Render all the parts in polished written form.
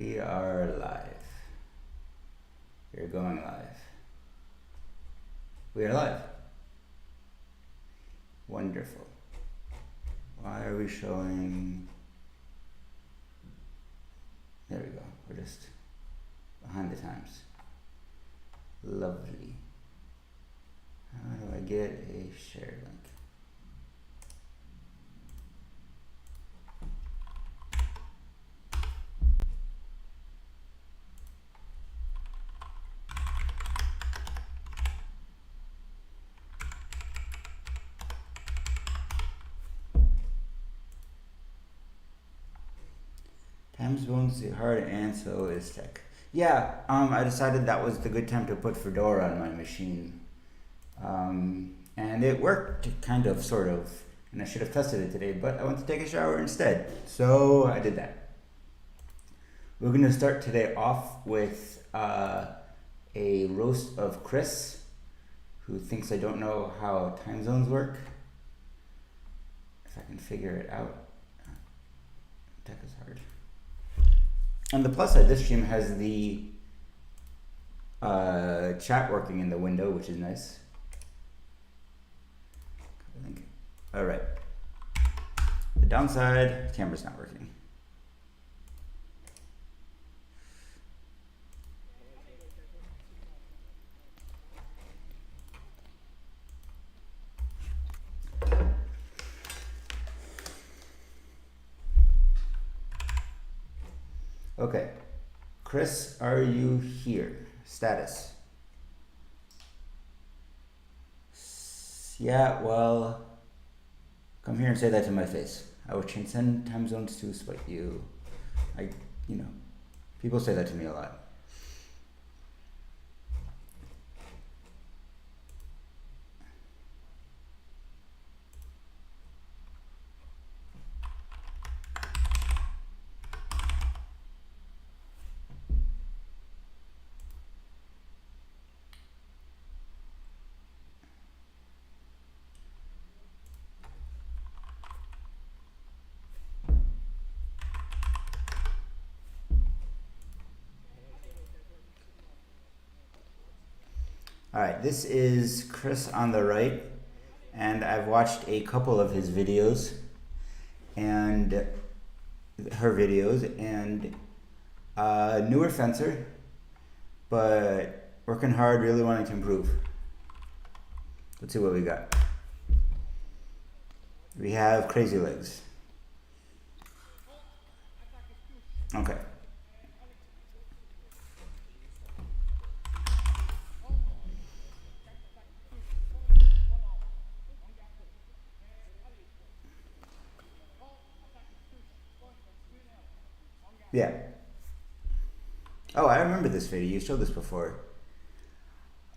We are live. We're going live. We are live. Wonderful. Why are we showing? There we go. We're just behind the times. Lovely. How do I get a share link? Time zones are hard and so is tech. Yeah, I decided that was the good time to put Fedora on my machine. And it worked, kind of, sort of. And I should have tested it today, but I went to take a shower instead. So I did that. We're going to start today off with a roast of Chris, who thinks I don't know how time zones work. If I can figure it out. Tech is hard. On the plus side, this stream has the chat working in the window, which is nice. All right. The downside, camera's not working. Okay. Chris, are you here? Status. Yeah, well, come here and say that to my face. I will transcend time zones to spite you. People say that to me a lot. All right, this is Chris on the right, and I've watched a couple of his videos and her videos, and newer fencer, but working hard, really wanting to improve. Let's see what we got. We have crazy legs. Okay. Yeah. Oh, I remember this video. You showed this before.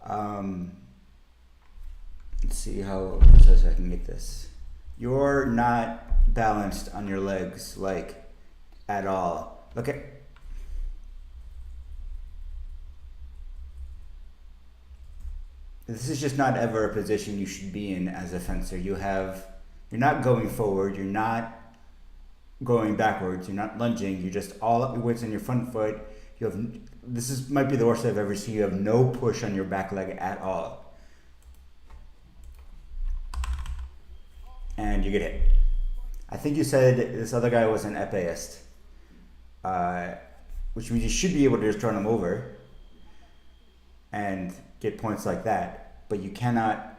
Let's see how precise I can get this. You're not balanced on your legs, like, at all. Look at... This is just not ever a position you should be in as a fencer. You're not going forward, you're not going backwards, you're not lunging, you're just all up your weights on your front foot. Might be the worst I've ever seen. You have no push on your back leg at all. And you get hit. I think you said this other guy was an epéist, which means you should be able to just turn him over and get points like that, but you cannot.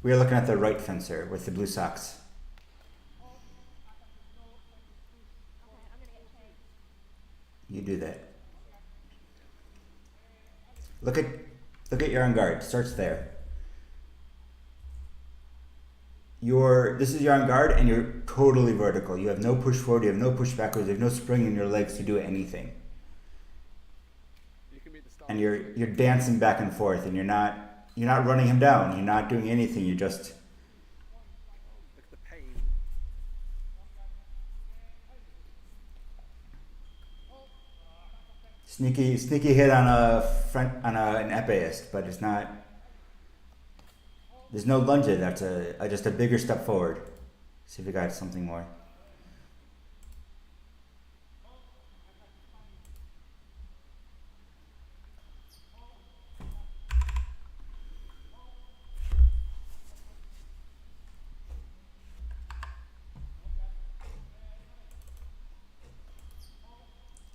We're looking at the right fencer with the blue socks. You do that. Look at your on guard. Starts there. This is your on guard, and you're totally vertical. You have no push forward. You have no push backwards. You have no spring in your legs to do anything. And you're dancing back and forth, and you're not running him down. You're not doing anything. You just. Sneaky hit on an epéist, but it's not. There's no lunge. That's just a bigger step forward. See if we got something more.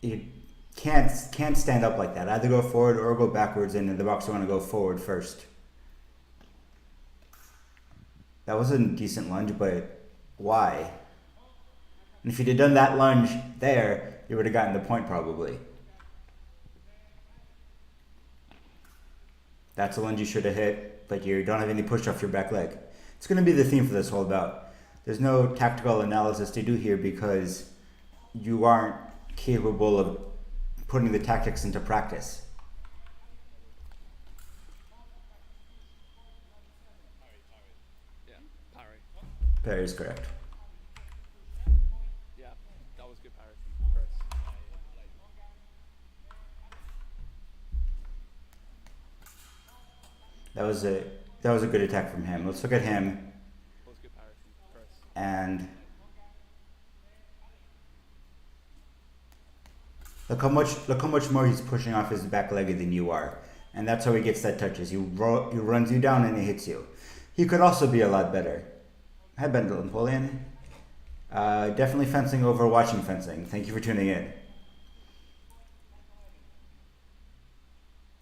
you can't stand up like that. Either go forward or go backwards, and the boxer want to go forward first. That was a decent lunge, but why? And if you'd have done that lunge there, you would have gotten the point probably. That's a lunge you should have hit, but you don't have any push off your back leg. It's going to be the theme for this whole bout. There's no tactical analysis to do here because you aren't capable of putting the tactics into practice. Parry is correct. Yeah, that was good parry from Chris. That was a good attack from him. Let's look at him. That was good parry from Chris. And look how much more he's pushing off his back leg than you are, and that's how he gets that touches. He runs you down and he hits you. He could also be a lot better. Hi, Bendel Napoleon. Definitely fencing over watching fencing. Thank you for tuning in.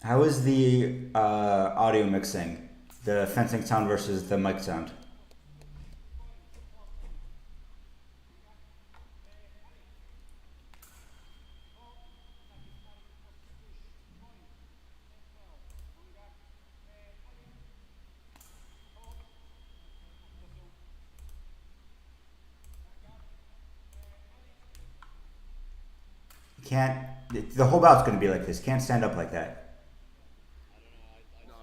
How is the audio mixing? The fencing sound versus the mic sound? Can't. The whole bout's going to be like this. Can't stand up like that. No,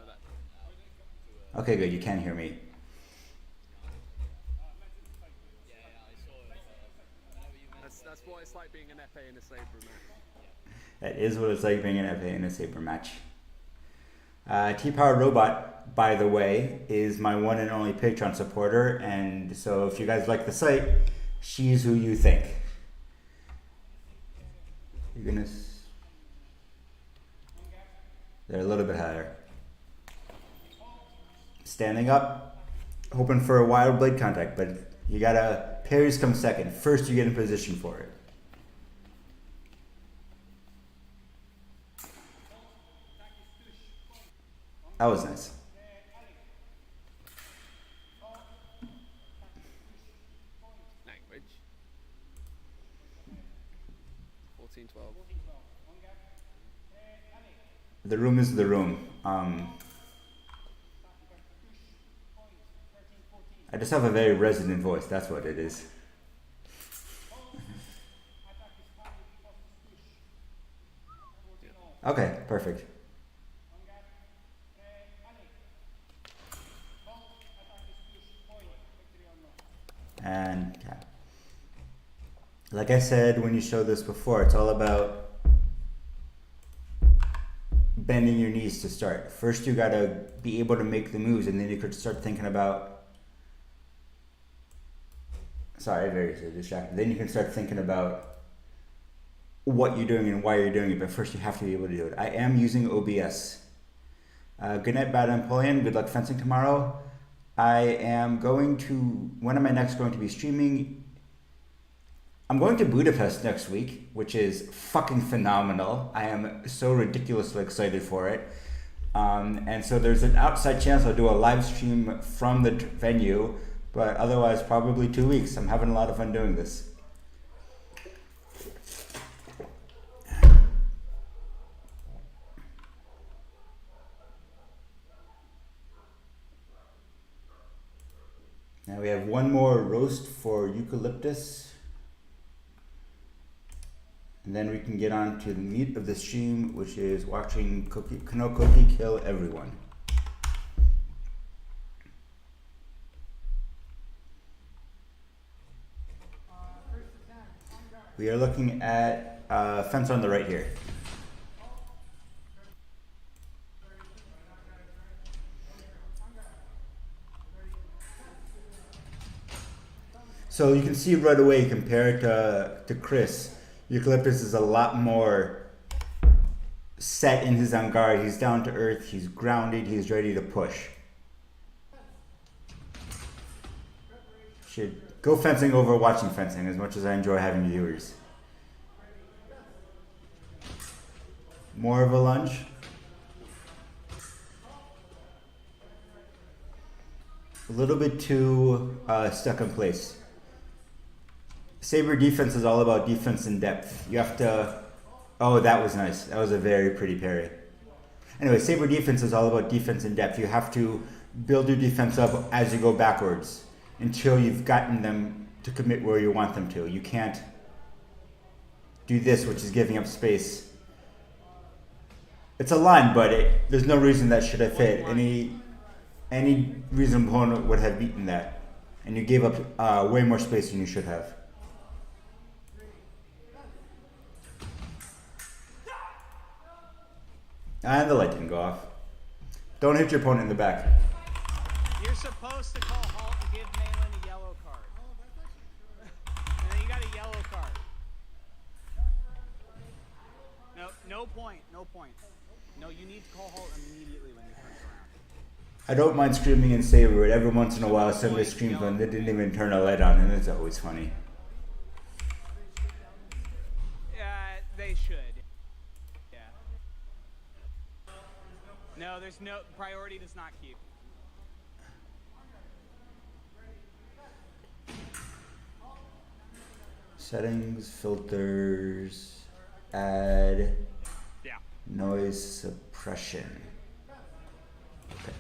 that. Okay, good. You can hear me. That's what it's like being an FA in a Sabre match. That is what it's like being an FA in a Sabre match. T-Power Robot, by the way, is my one and only Patreon supporter, and so if you guys like the site, she's who you think. You're gonna. They're a little bit higher. Standing up, hoping for a wild blade contact, but you gotta. Parries come second. First, you get in position for it. That was nice. Language. 14-12. The room is the room. I just have a very resonant voice. That's what it is. Okay, perfect. And yeah. Like I said when you showed this before, it's all about bending your knees to start. First you gotta be able to make the moves, and then you could start thinking about. Sorry, very distracted. Then you can start thinking about what you're doing and why you're doing it, but first you have to be able to do it. I am using OBS. Good night, Bad Napoleon. Good luck fencing tomorrow. I am going to. When am I next going to be streaming? I'm going to Budapest next week, which is fucking phenomenal. I am so ridiculously excited for it. And so there's an outside chance I'll do a live stream from the venue, but otherwise probably 2 weeks. I'm having a lot of fun doing this. Now we have one more roast for eucalyptus. And then we can get on to the meat of the stream, which is watching Kano Cookie kill everyone. We are looking at fence on the right here. So you can see right away compared to Chris, Eucalyptus is a lot more set in his on guard. He's down to earth, he's grounded, he's ready to push. Should go fencing over watching fencing as much as I enjoy having viewers. More of a lunge. A little bit too stuck in place. Saber defense is all about defense and depth. You have to. Oh, that was nice. That was a very pretty parry. Anyway, Saber defense is all about defense and depth. You have to build your defense up as you go backwards until you've gotten them to commit where you want them to. You can't do this, which is giving up space. It's a line, but there's no reason that should have hit. Any reasonable opponent would have beaten that. And you gave up way more space than you should have. And the light didn't go off. Don't hit your opponent in the back. You're supposed to call halt and give Malin a yellow card. And then you got a yellow card. No point. No, you need to call halt immediately when you turn around. I don't mind screaming and Saber it. Every once in a while somebody screams and they didn't even turn a light on, and it's always funny. They should. Yeah. No, there's no priority does not keep. Settings, filters, add, Yeah. noise suppression. Okay.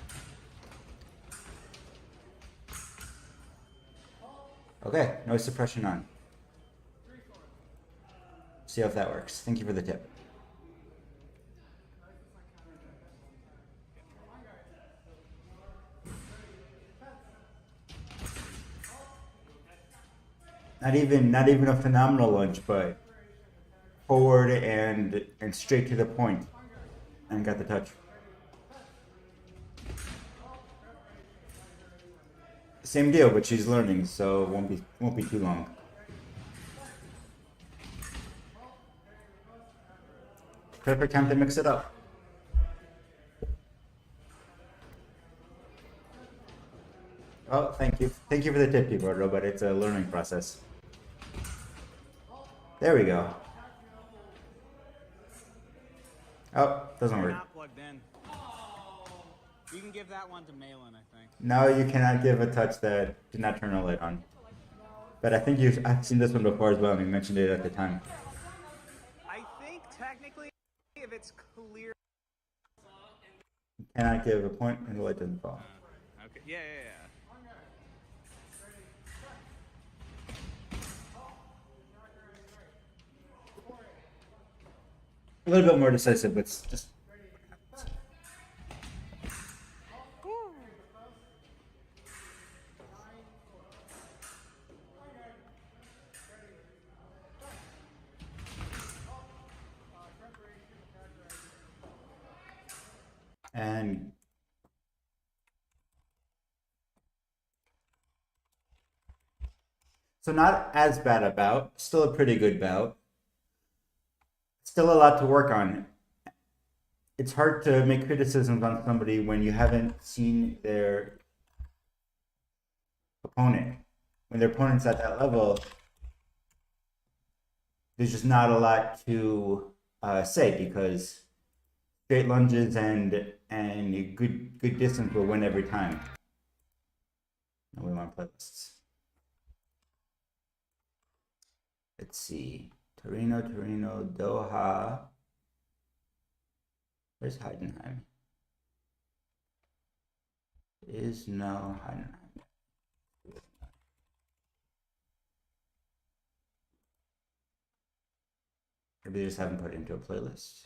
Okay, noise suppression on. See if that works. Thank you for the tip. Not even a phenomenal lunge, but forward and straight to the point, and got the touch. Same deal, but she's learning, so it won't be too long. Perfect time to mix it up. Oh, thank you. Thank you for the tip, Roberto, but it's a learning process. There we go. Oh, doesn't work. Not plugged in. You can give that one to Malin, I think. No, you cannot give a touch that did not turn a light on. But I think I've seen this one before as well, and you mentioned it at the time. I think technically, if it's clear. You cannot give a point and the light doesn't fall. Okay. Yeah. A little bit more decisive, but it's just. And so not as bad a bout, still a pretty good bout. Still a lot to work on. It's hard to make criticisms on somebody when you haven't seen their opponent. When their opponent's at that level, there's just not a lot to say, because straight lunges and a good distance will win every time. And we want playlists. Let's see. Torino, Doha. Where's Heidenheim? Is no Heidenheim. Maybe they just haven't put it into a playlist.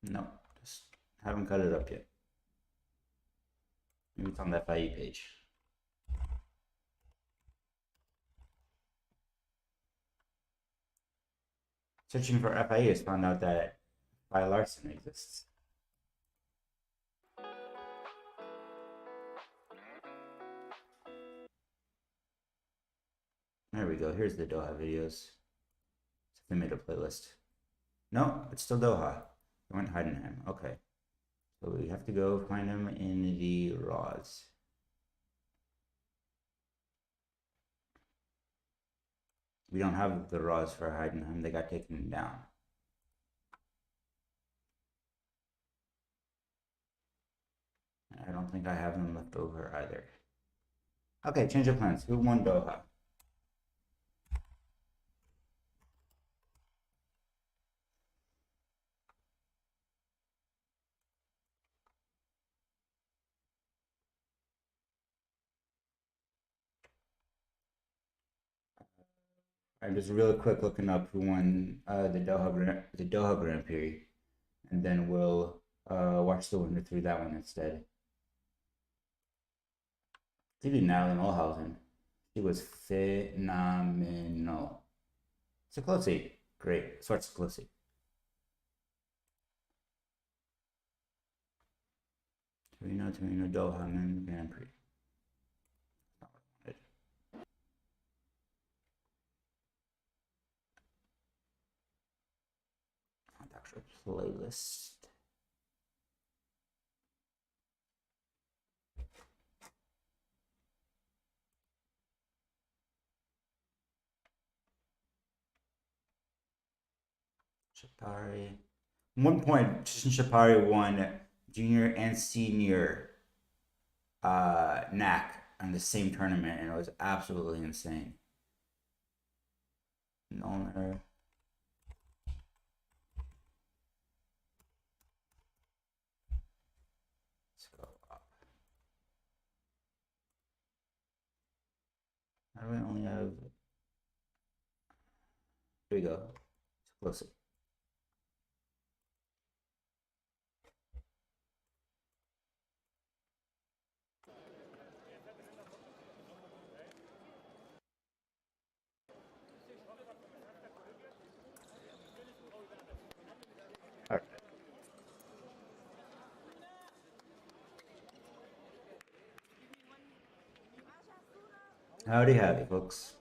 No, just haven't cut it up yet. Maybe it's on that FIE page. Searching for FIE has found out that file arson exists. There we go. Here's the Doha videos. They made a playlist. No, it's still Doha. I went Heidenheim. Okay. So we have to go find them in the raws. We don't have the Raws for Heidenheim. They got taken down. I don't think I have them left over either. Okay, change of plans. Who won Doha? I'm just really quick looking up who won the Doha Grand Prix, and then we'll watch the winner through that one instead. Maybe Natalie Mulhausen. She was phenomenal. SIklosi, great. SIklosi. Torino Doha Men's Grand Prix. Actual playlist. Shapari. 1 point, Shapari won junior and senior NAC on the same tournament, and it was absolutely insane. Nolner. Let's go up. How do we only have? Here we go. Close it. Howdy, howdy, folks.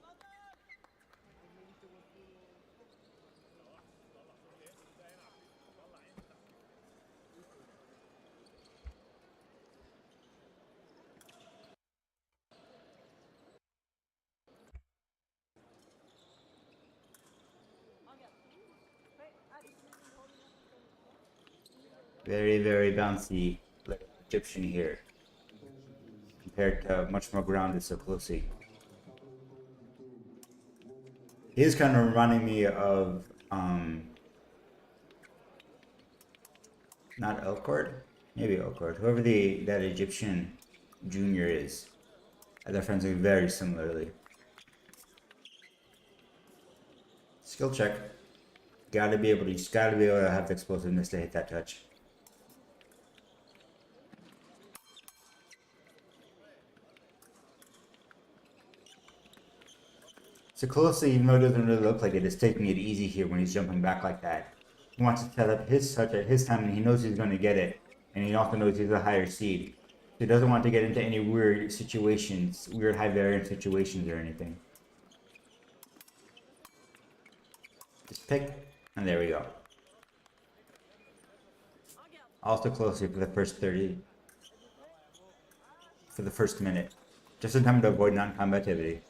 Very, very bouncy Egyptian here, compared to much more grounded SIklosi. He is kind of reminding me of not Elcord, maybe Elcord, whoever that Egyptian junior is. They're fencing very similarly. Skill check. You just gotta be able to have the explosiveness to hit that touch. SIklosi, even though it doesn't really look like it, is taking it easy here when he's jumping back like that. He wants to set up his touch at his time, and he knows he's going to get it. And he also knows he's a higher seed. So he doesn't want to get into any weird situations, weird high variance situations or anything. Just pick, and there we go. Also closer for the first 30, for the first minute. Just in time to avoid non-combativity.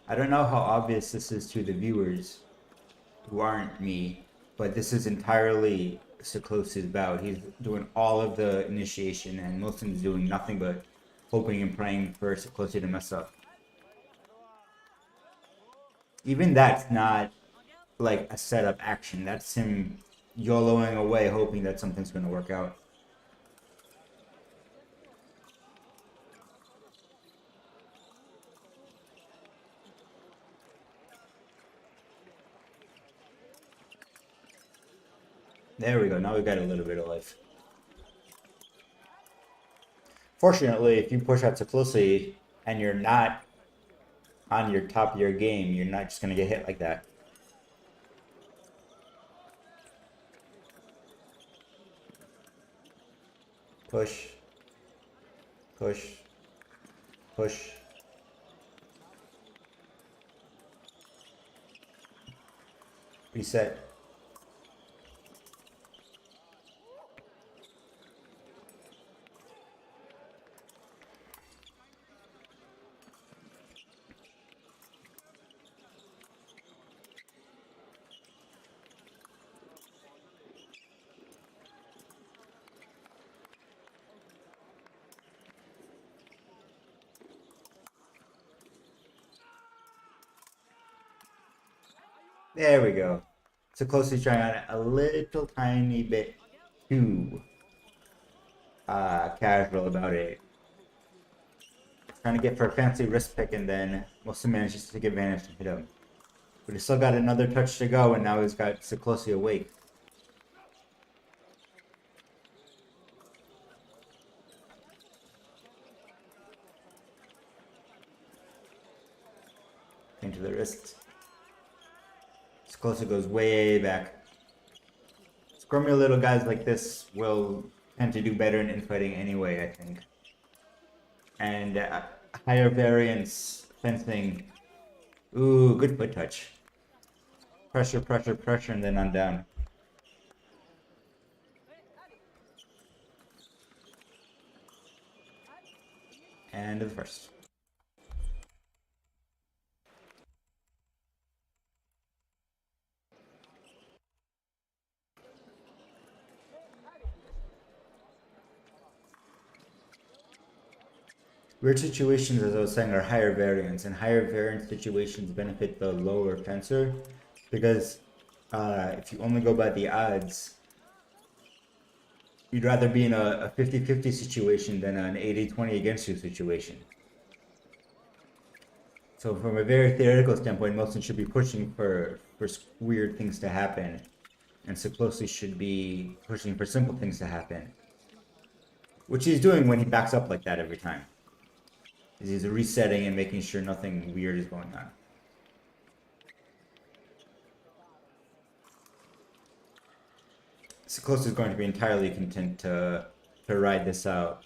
I don't know how obvious this is to the viewers who aren't me, but this is entirely SIklosi's bout. He's doing all of the initiation, and Wilson's doing nothing but hoping and praying for SIklosi to mess up. Even that's not like a setup action. That's him YOLOing away, hoping that something's going to work out. There we go. Now we've got a little bit of life. Fortunately, if you push out SIklosi and you're not on your top of your game, you're not just going to get hit like that. Push. Push. Push. Reset. There we go. So closely trying on a little tiny bit too casual about it. Trying to get for a fancy wrist pick, and then Wilson manages to take advantage and hit him. But he's still got another touch to go, and now he's got SIklosi awake. Into the wrist. SIklosi goes way back. Scrummy little guys like this will tend to do better in infighting anyway, I think. And higher variance fencing. Ooh, good foot touch. Pressure, pressure, pressure, and then on down. And the first. Weird situations, as I was saying, are higher variance, and higher variance situations benefit the lower fencer because if you only go by the odds, you'd rather be in a 50-50 situation than an 80-20 against you situation. So from a very theoretical standpoint, Wilson should be pushing for weird things to happen, and SIklosi should be pushing for simple things to happen, which he's doing when he backs up like that every time. He's resetting and making sure nothing weird is going on. SIklosi is going to be entirely content to ride this out.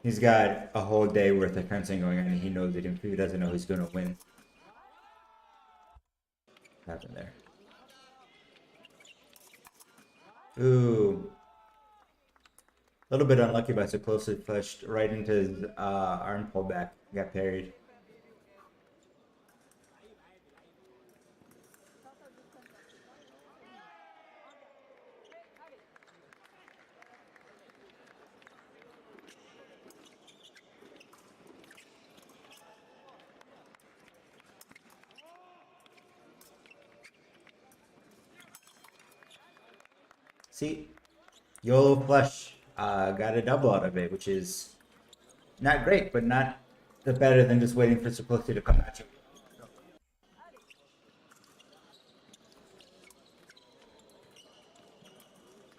He's got a whole day worth of fencing going on, and he knows it. If he doesn't know he's going to win. What happened there? Ooh. A little bit unlucky by SIklosi, flushed right into his arm pullback. Got parried. See, YOLO flush got a double out of it, which is not great, but not the better than just waiting for SIklosi to come at you.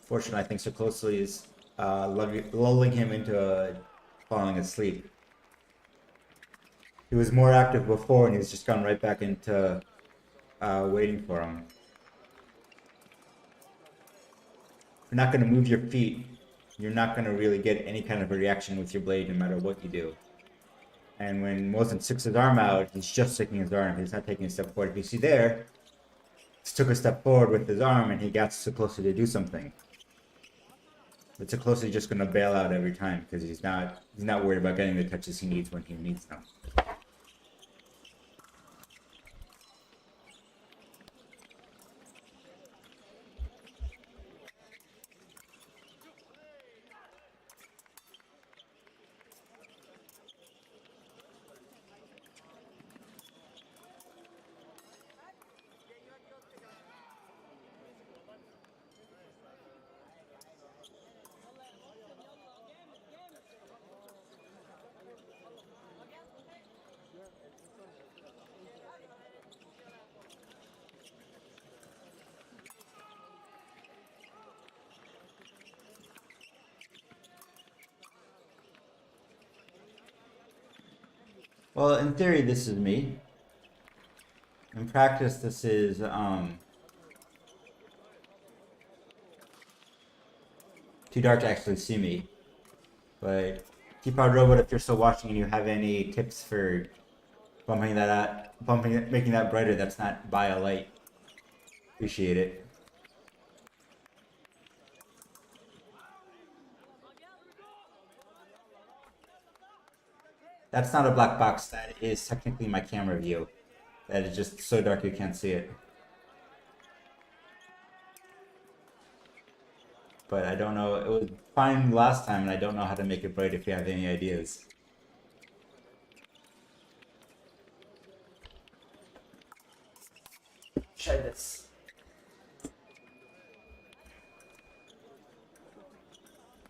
Fortunately, I think SIklosi is lulling him into falling asleep. He was more active before, and he's just gone right back into waiting for him. If you're not going to move your feet, you're not going to really get any kind of a reaction with your blade no matter what you do. And when Wilson sticks his arm out, he's just sticking his arm. He's not taking a step forward. If you see there, he took a step forward with his arm and he got SIklosi to do something. But SIklosi is just going to bail out every time because he's not worried about getting the touches he needs when he needs them. Well, in theory, this is me. In practice, this is too dark to actually see me. But Keypad Robot, if you're still watching and you have any tips for bumping that out, making that brighter, that's not by a light. Appreciate it. That's not a black box. That is technically my camera view. That is just so dark you can't see it. But I don't know. It was fine last time, and I don't know how to make it bright if you have any ideas. Try this.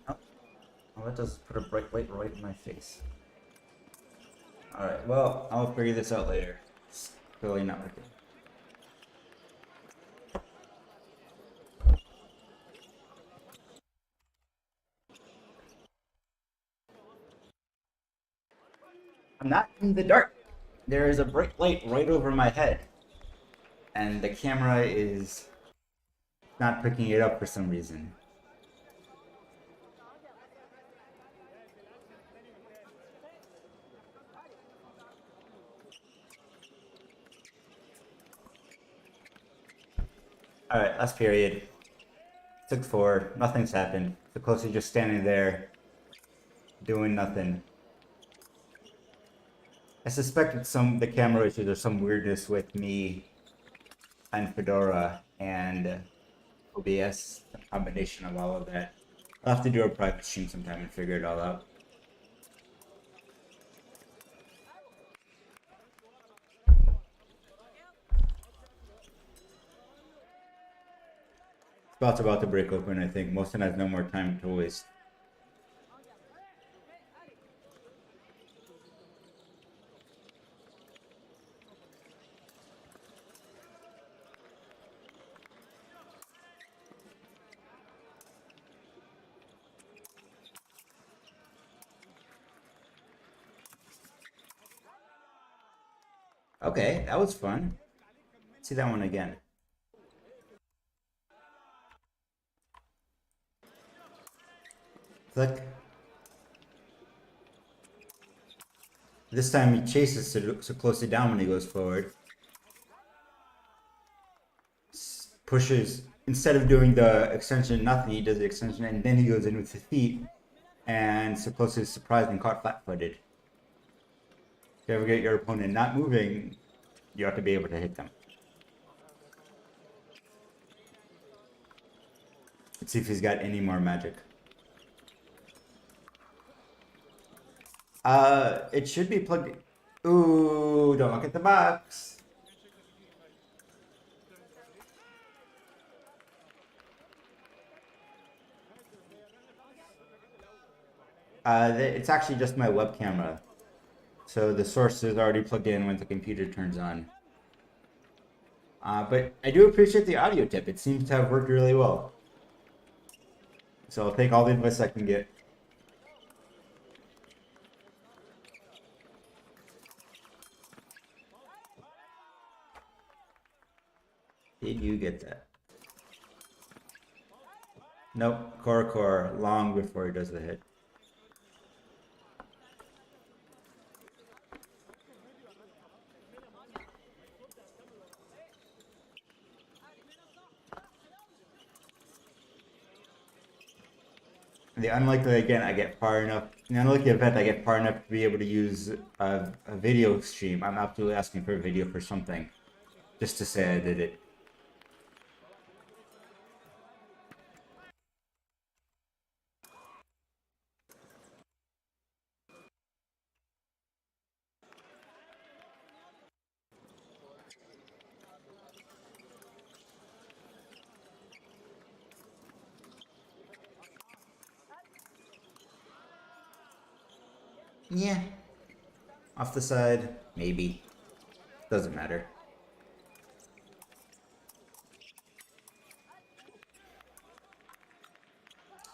Oh, well, that does put a bright light right in my face. Alright, well, I'll figure this out later. It's clearly not working. I'm not in the dark. There is a bright light right over my head. And the camera is not picking it up for some reason. Alright, last period. 6-4. Nothing's happened. SIklosi just standing there, doing nothing. I suspect it's the camera issues or some weirdness with me and Fedora and OBS, a combination of all of that. I'll have to do a practice stream sometime and figure it all out. Spout's about to break open, I think. Mohsen has no more time to waste. Okay, that was fun. Let's see that one again. Flick. This time he chases SIklosi down when he goes forward. Pushes, instead of doing the extension, nothing, he does the extension and then he goes in with his feet. And SIklosi is surprised and caught flat-footed. If you ever get your opponent not moving, you have to be able to hit them. Let's see if he's got any more magic. It should be plugged in. Ooh, don't look at the box. It's actually just my web camera. So the source is already plugged in when the computer turns on. But I do appreciate the audio tip. It seems to have worked really well. So I'll take all the advice I can get. Did you get that? Nope, core, long before he does the hit. The unlikely event I get far enough to be able to use a video stream. I'm absolutely asking for a video for something. Just to say I did it. Yeah. Off the side, maybe. Doesn't matter.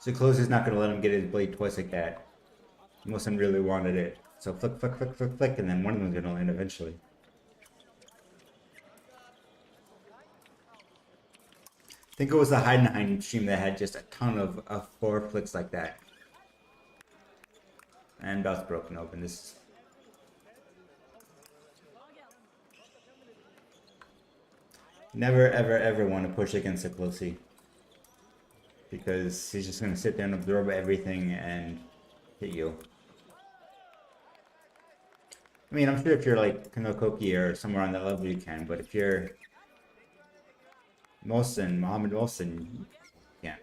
SIklosi is not going to let him get his blade twice like that. Mohsen really wanted it. So flick, and then one of them's going to land eventually. I think it was the Heidenheim stream that had just a ton of 4 flicks like that. And bout's broken open. This. Never, ever want to push against SIklosi. Because he's just going to sit there and absorb everything and hit you. I mean, I'm sure if you're like Kanokoki or somewhere on that level you can, but if you're Mohammed Mohsen, you can't.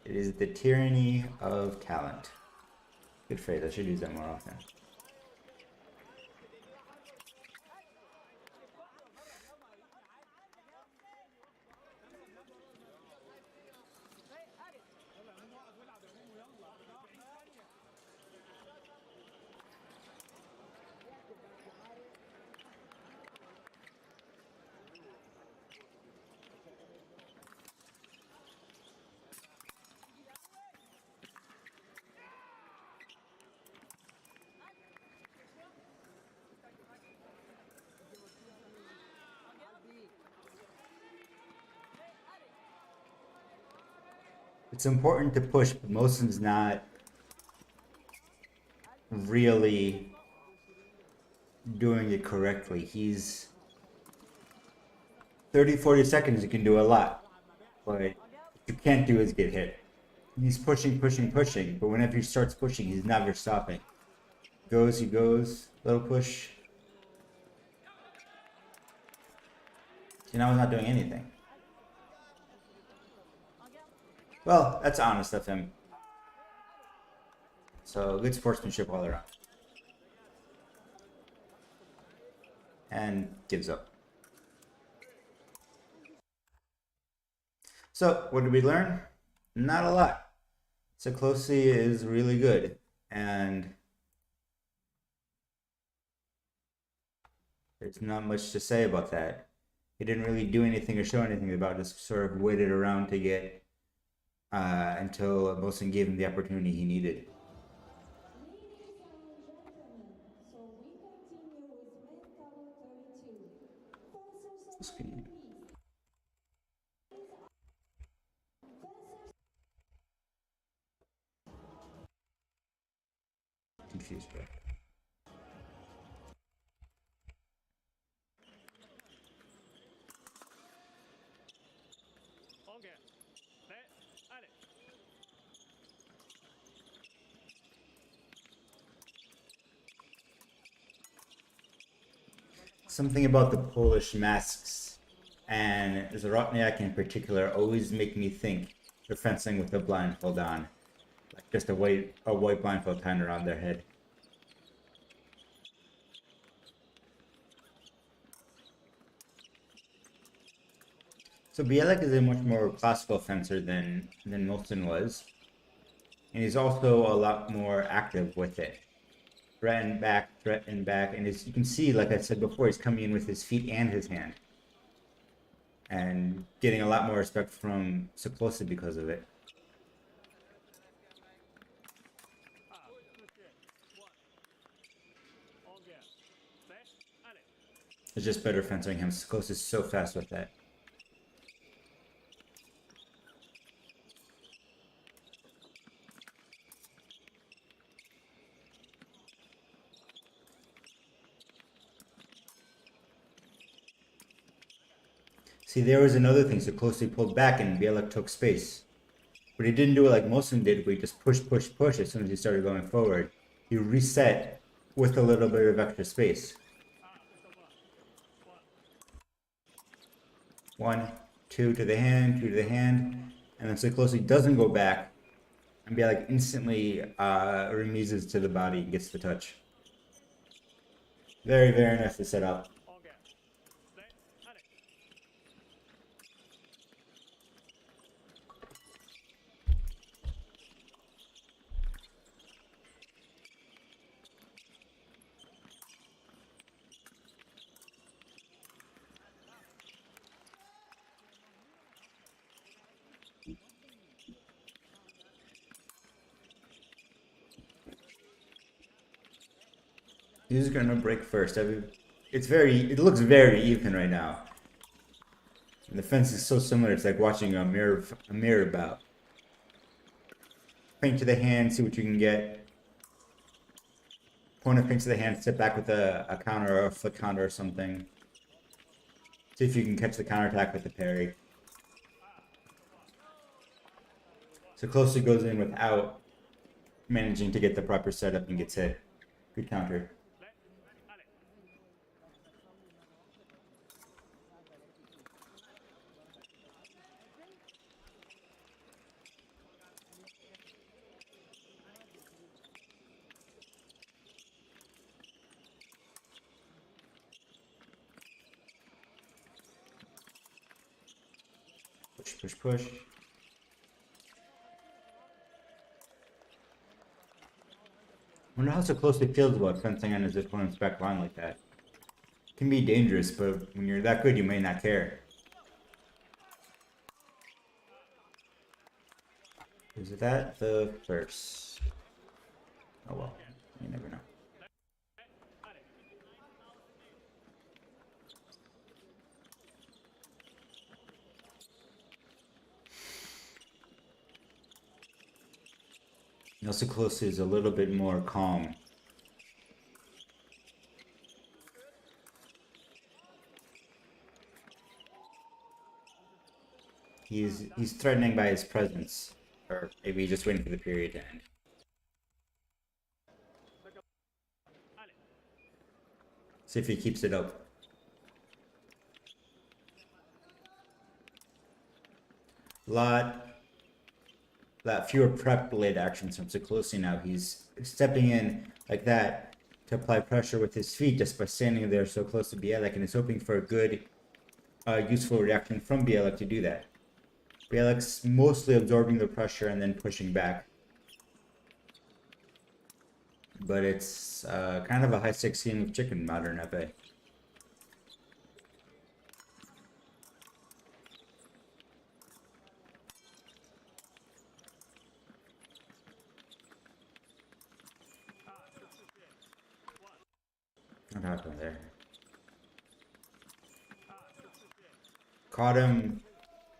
It is the tyranny of talent. Good phrase, I should use that more often. It's important to push, but Mosin's not really doing it correctly. He's 30, 40 seconds, you can do a lot. But what you can't do is get hit. He's pushing, pushing, pushing, but whenever he starts pushing, he's never stopping. He goes, little push. See, now he's not doing anything. Well, that's honest of him. So, good sportsmanship all around. And gives up. So, what did we learn? Not a lot. SIklosi is really good. And there's not much to say about that. He didn't really do anything or show anything about it, just sort of waited around to get until Mosin gave him the opportunity he needed. Speed. Confused, bro. Something about the Polish masks and Zarotniak in particular always make me think they're fencing with a blindfold on, like just a white blindfold tied around their head. So Bielek is a much more classical fencer than Mosin was, and he's also a lot more active with it. Threaten back, and as you can see, like I said before, he's coming in with his feet and his hand, and getting a lot more respect from SIklosi because of it. It's just better fencing him. SIklosi is so fast with that. See, there was another thing. SIklosi pulled back and Bielek took space. But he didn't do it like Mosin did, where he just push as soon as he started going forward. He reset with a little bit of extra space. 1, 2 to the hand, 2 to the hand. And then SIklosi doesn't go back. And Bielek instantly remises to the body and gets the touch. Very, very nice to set up. He's gonna break first. It looks very even right now. And the fence is so similar. It's like watching a mirror bout. Feint to the hand, see what you can get. Opponent feints to the hand, step back with a counter or a flick counter or something. See if you can catch the counterattack with the parry. SIklosi goes in without managing to get the proper setup and gets hit. Good counter. Push, push, push. I wonder how SIklosi feels about fencing on his opponent's back line like that. It can be dangerous, but when you're that good, you may not care. Is that the first? Oh well, you never know. SIklosi is a little bit more calm. He's threatening by his presence, or maybe he's just waiting for the period to end. See if he keeps it up. Lot fewer prep blade actions from SIklosi now. He's stepping in like that to apply pressure with his feet just by standing there so close to Bielik, and is hoping for a good, useful reaction from Bielik to do that. Bielik's mostly absorbing the pressure and then pushing back. But it's kind of a high-stakes game of chicken, modern FA. What happened there? Caught him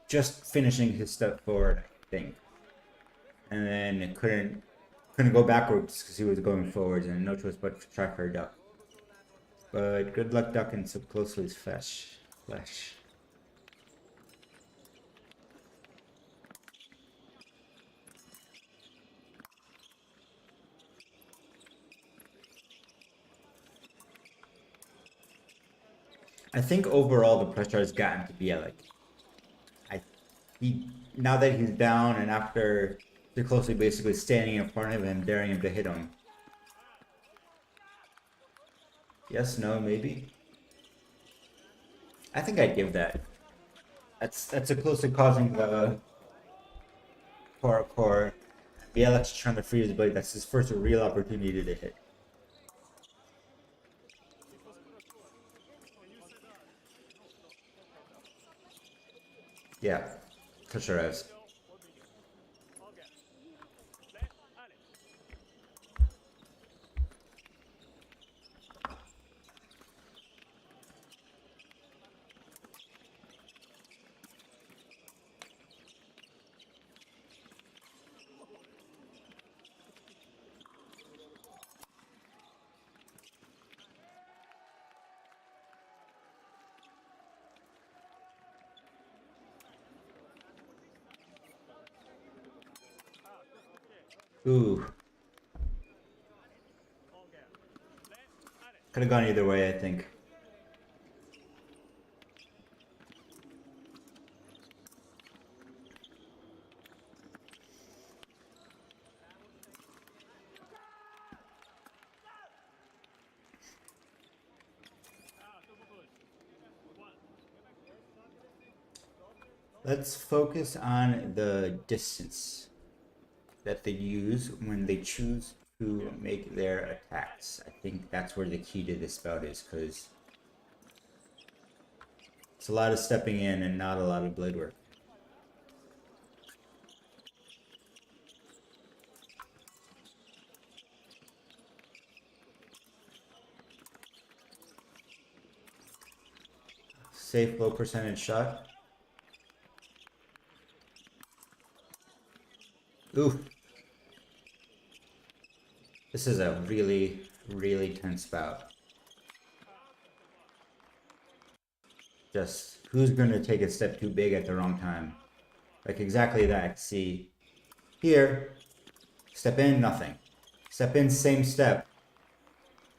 just finishing his step forward, I think. And then couldn't go backwards because he was going forwards, and no choice but to try for a duck. But good luck ducking SIklosi's flesh. I think overall the pressure has gotten to Bielik. Now that he's down and after SIklosi basically standing in front of him, daring him to hit him. Yes, no, maybe. I think I'd give that. That's SIklosi causing the core. Bielik's trying to free his blade. That's his first real opportunity to hit. Yeah, touch your eyes. Ooh. Could have gone either way, I think. Let's focus on the distance that they use when they choose to make their attacks. I think that's where the key to this bout is, because it's a lot of stepping in and not a lot of blade work. Safe low percentage shot. Ooh. This is a really, really tense bout. Just who's going to take a step too big at the wrong time? Like exactly that. See, here, step in, nothing. Step in, same step.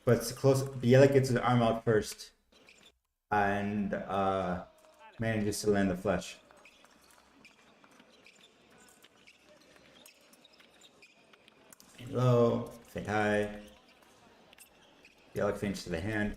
But it's close. Bielik gets his arm out first. And manages to land the flesh. And low, feint high. Bielik feints to the hand.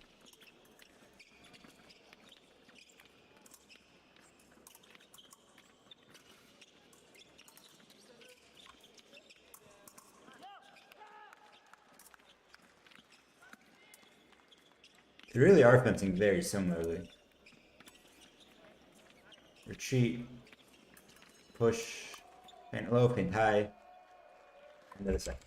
They really are fencing very similarly. Retreat, push, feint low, feint high, and then a second.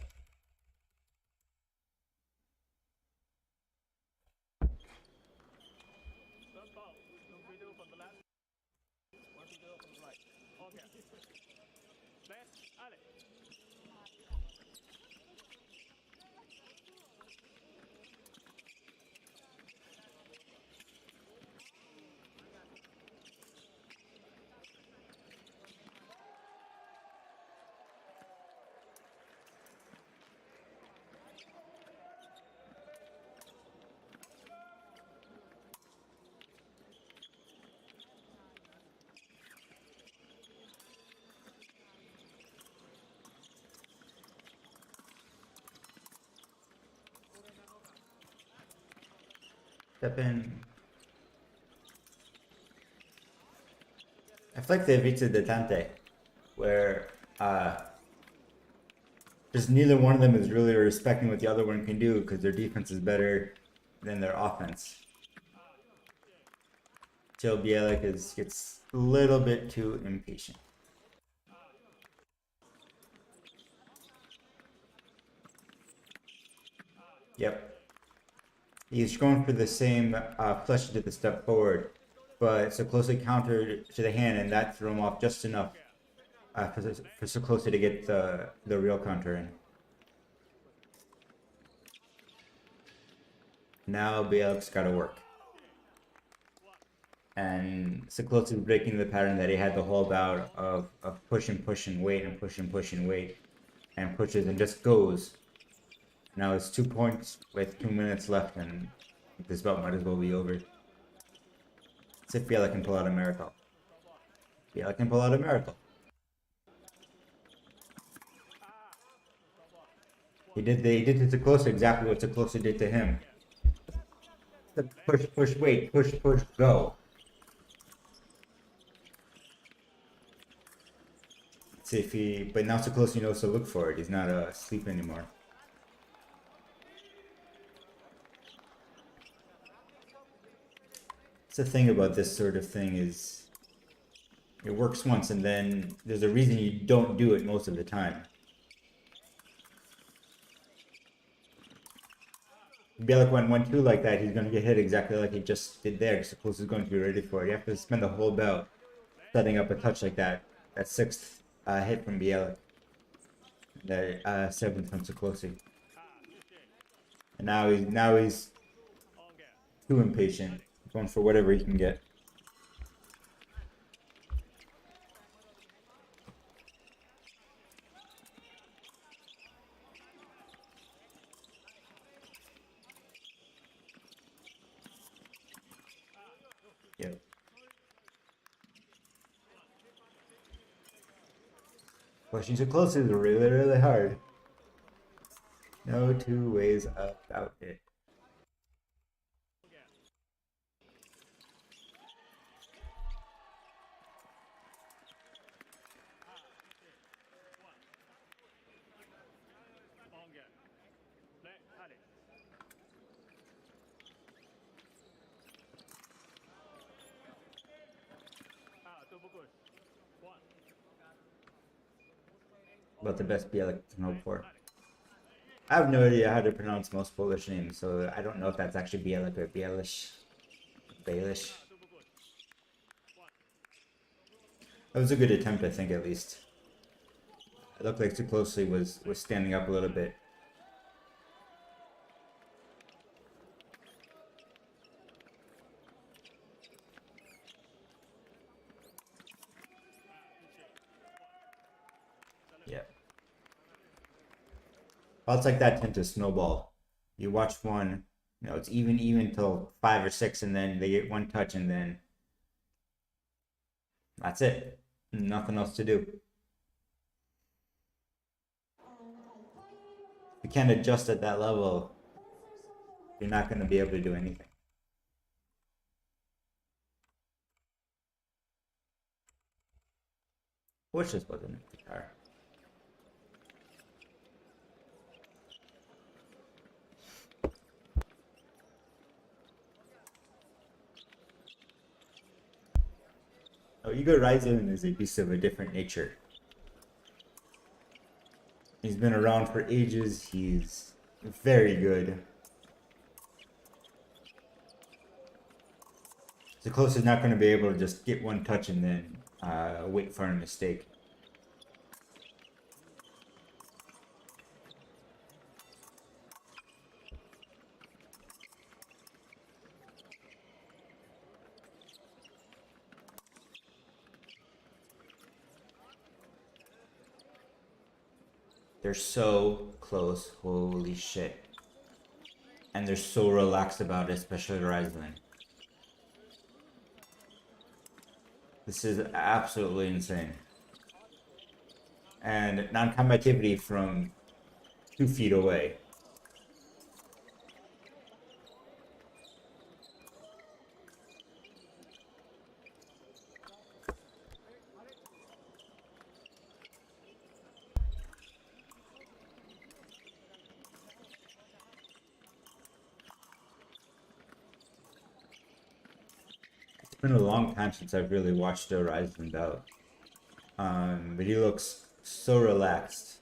Step in. I feel like the Vita Detente, where just neither one of them is really respecting what the other one can do because their defense is better than their offense. Till Bielik gets a little bit too impatient. Yep. He's going for the same flush to the step forward, but it's so closely countered to the hand, and that threw him off just enough for so closely to get the real counter in. Now Bielik's got to work. And Siklosi is breaking the pattern that he had the whole bout of push and push and wait and push and push and wait, and pushes and just goes. Now it's 2 points with 2 minutes left, and this bout might as well be over. Let's see if Bielak can pull out a miracle. Bielak can pull out a miracle. He did to Siklosi exactly what Siklosi did to him. Push, push, wait, push, push, go. Let's see if he, but now Siklosi knows to look for it. He's not asleep anymore. It's the thing about this sort of thing is it works once and then there's a reason you don't do it most of the time. If Bielik went 1-2 like that, he's going to get hit exactly like he just did there. Siklosi is going to be ready for it. You have to spend the whole bout setting up a touch like that. That sixth hit from Bielik. That seventh from Siklosi. And now he's too impatient, going for whatever he can get. Yep. Pushing Siklosi is really, really hard. No two ways about it. About the best Bielik can hope for. I have no idea how to pronounce most Polish names, so I don't know if that's actually Bielik or Bielish. Baelish. That was a good attempt, I think, at least. It looked like Siklosi was standing up a little bit. Yeah. Bouts like that tend to snowball. You watch one, it's even till 5 or 6, and then they get one touch, and then that's it. Nothing else to do. If you can't adjust at that level, you're not going to be able to do anything. Wish this wasn't a guitar. Oh, Igor Ryzin is a beast of a different nature. He's been around for ages. He's very good. Siklosi is not going to be able to just get one touch and then wait for a mistake. They're so close, holy shit. And they're so relaxed about it, especially Ryzlin. This is absolutely insane. And non-combativity from 2 feet away. been a long time since I've really watched a Ryzen bout. But he looks so relaxed.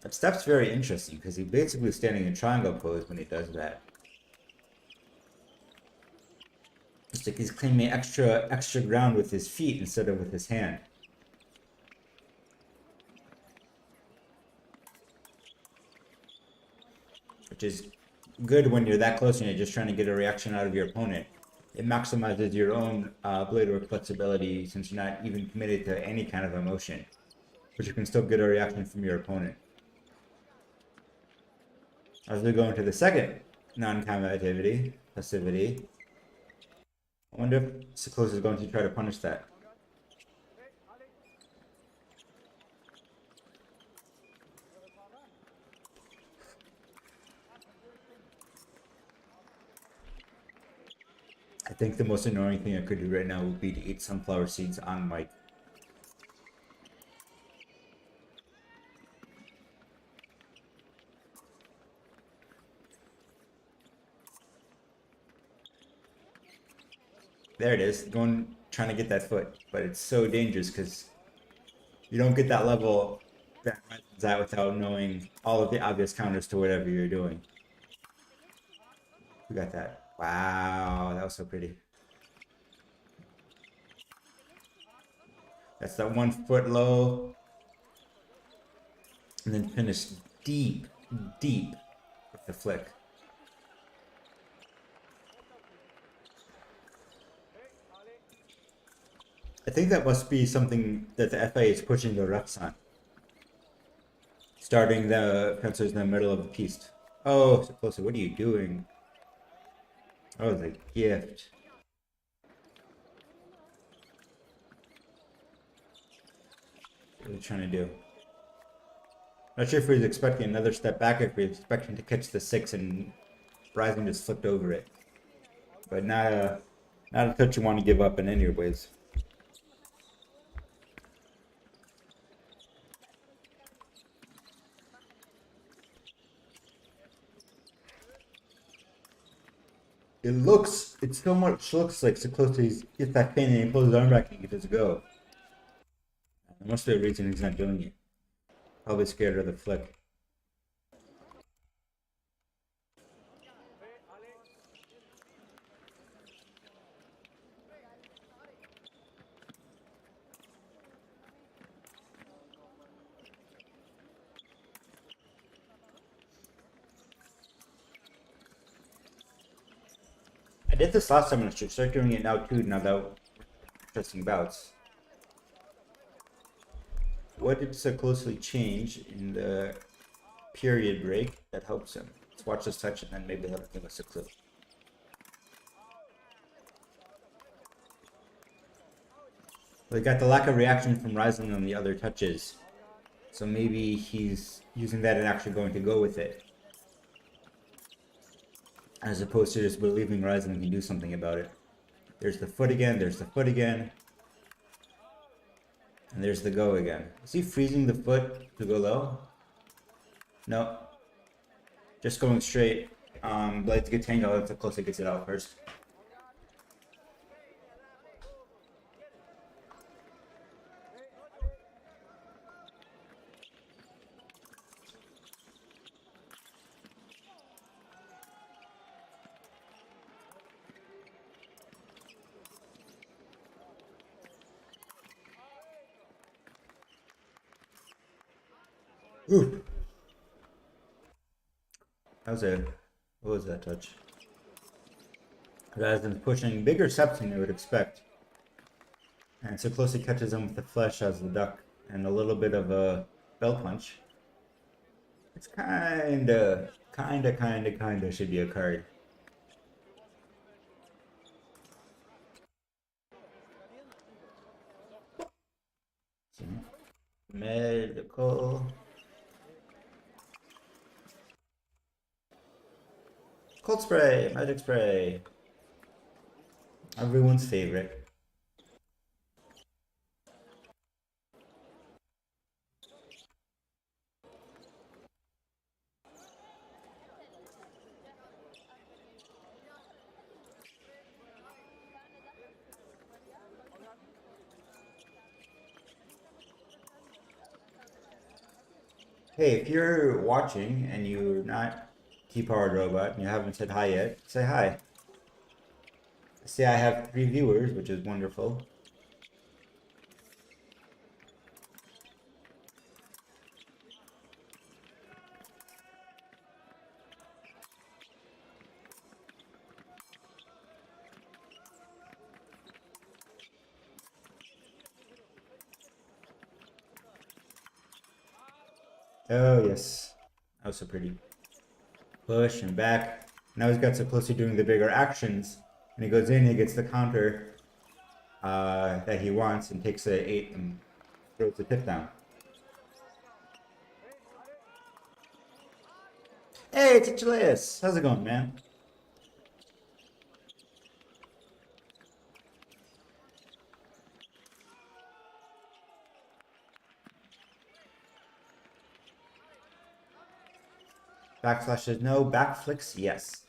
That step's very interesting because he's basically standing in triangle pose when he does that. It's like he's claiming extra ground with his feet instead of with his hand. Which is good when you're that close and you're just trying to get a reaction out of your opponent. It maximizes your own blade work flexibility since you're not even committed to any kind of emotion. But you can still get a reaction from your opponent. As we go into the second non-combativity, passivity, I wonder if SIklosi is going to try to punish that. I think the most annoying thing I could do right now would be to eat sunflower seeds on mic. There it is, trying to get that foot, but it's so dangerous because you don't get that level that Ryzen's at without knowing all of the obvious counters to whatever you're doing. We got that. Wow, that was so pretty. That's that 1 foot low. And then finish deep, deep with the flick. I think that must be something that the FA is pushing the refs on. Starting the fencers in the middle of the piece. Oh, SIklosi, what are you doing? Oh, the gift. What are you trying to do? Not sure if he was expecting another step back, or if he was expecting to catch the 6 and Ryzen just flipped over it. But not a touch you want to give up in any ways. It so much looks like SIklosi gets that pain and he pulls his arm back and he gets to go. There must be a reason he's not doing it. Probably scared of the flick. I did this last time and I should start doing it now too, now that we're testing bouts. What did SIklosi change in the period break that helps him? Let's watch this touch and then maybe that'll give us a clue. We got the lack of reaction from Ryzen on the other touches. So maybe he's using that and actually going to go with it. As opposed to just believing Ryzen can do something about it. There's the foot again, there's the foot again. And there's the go again. Is he freezing the foot to go low? No. Just going straight. Blades get tangled if SIklosi gets it out first. Ooh. What was that touch? Rather than pushing bigger steps than you would expect. And SIklosi catches him with the flesh as the duck and a little bit of a bell punch. It's kinda should be a card. Medical. Cold spray, magic spray. Everyone's favorite. Hey, if you're watching and you're not T-Powered Robot and you haven't said hi yet, say hi. See, I have 3 viewers, which is wonderful. Oh, yes. That was so pretty. Push and back. Now he's got SIklosi doing the bigger actions. And he goes in, he gets the counter that he wants and takes a 8 and throws the tip down. Hey, it's Gergely. How's it going, man? Backslashes, no. Backflicks, yes.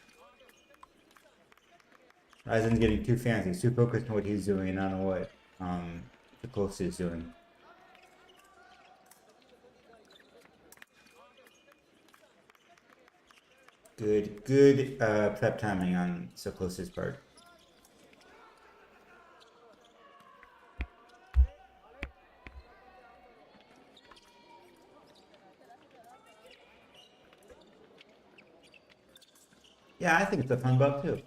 Ryzen's getting too fancy. He's too focused on what he's doing and not on what SIklosi is doing. Good prep timing on SIklosi's part. Yeah, I think it's a fun buff too.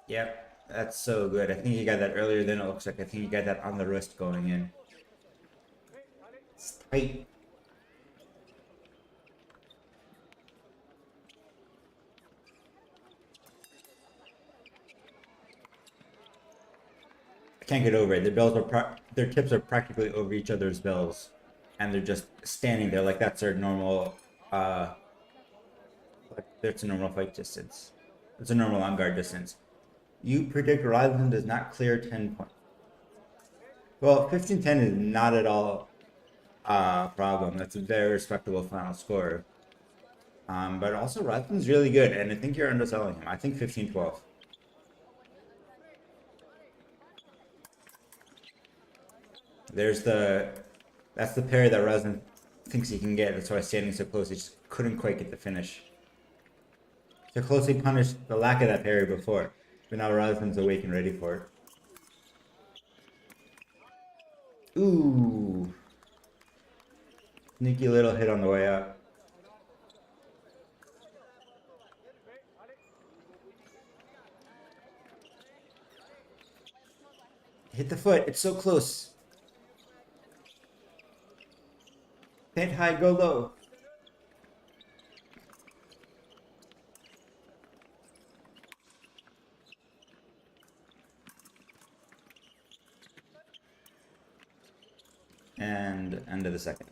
Yep, that's so good. I think he got that earlier than it looks like. I think he got that on the wrist going in. It's tight. I can't get over it. Their tips are practically over each other's bells, and they're just standing there like that's their normal. Like that's a normal fight distance. It's a normal on guard distance. You predict Ryzen does not clear 10 points. Well, 15-10 is not at all a problem. That's a very respectable final score. But also Ryzen's really good, and I think you're underselling him. I think 15-12. There's that's the parry that Ryzen thinks he can get. That's why standing so close, he just couldn't quite get the finish. SIklosi punished the lack of that parry before, but now Ryzen's awake and ready for it. Ooh. Sneaky little hit on the way up. Hit the foot. It's so close. Hit high, go low. And end of the second.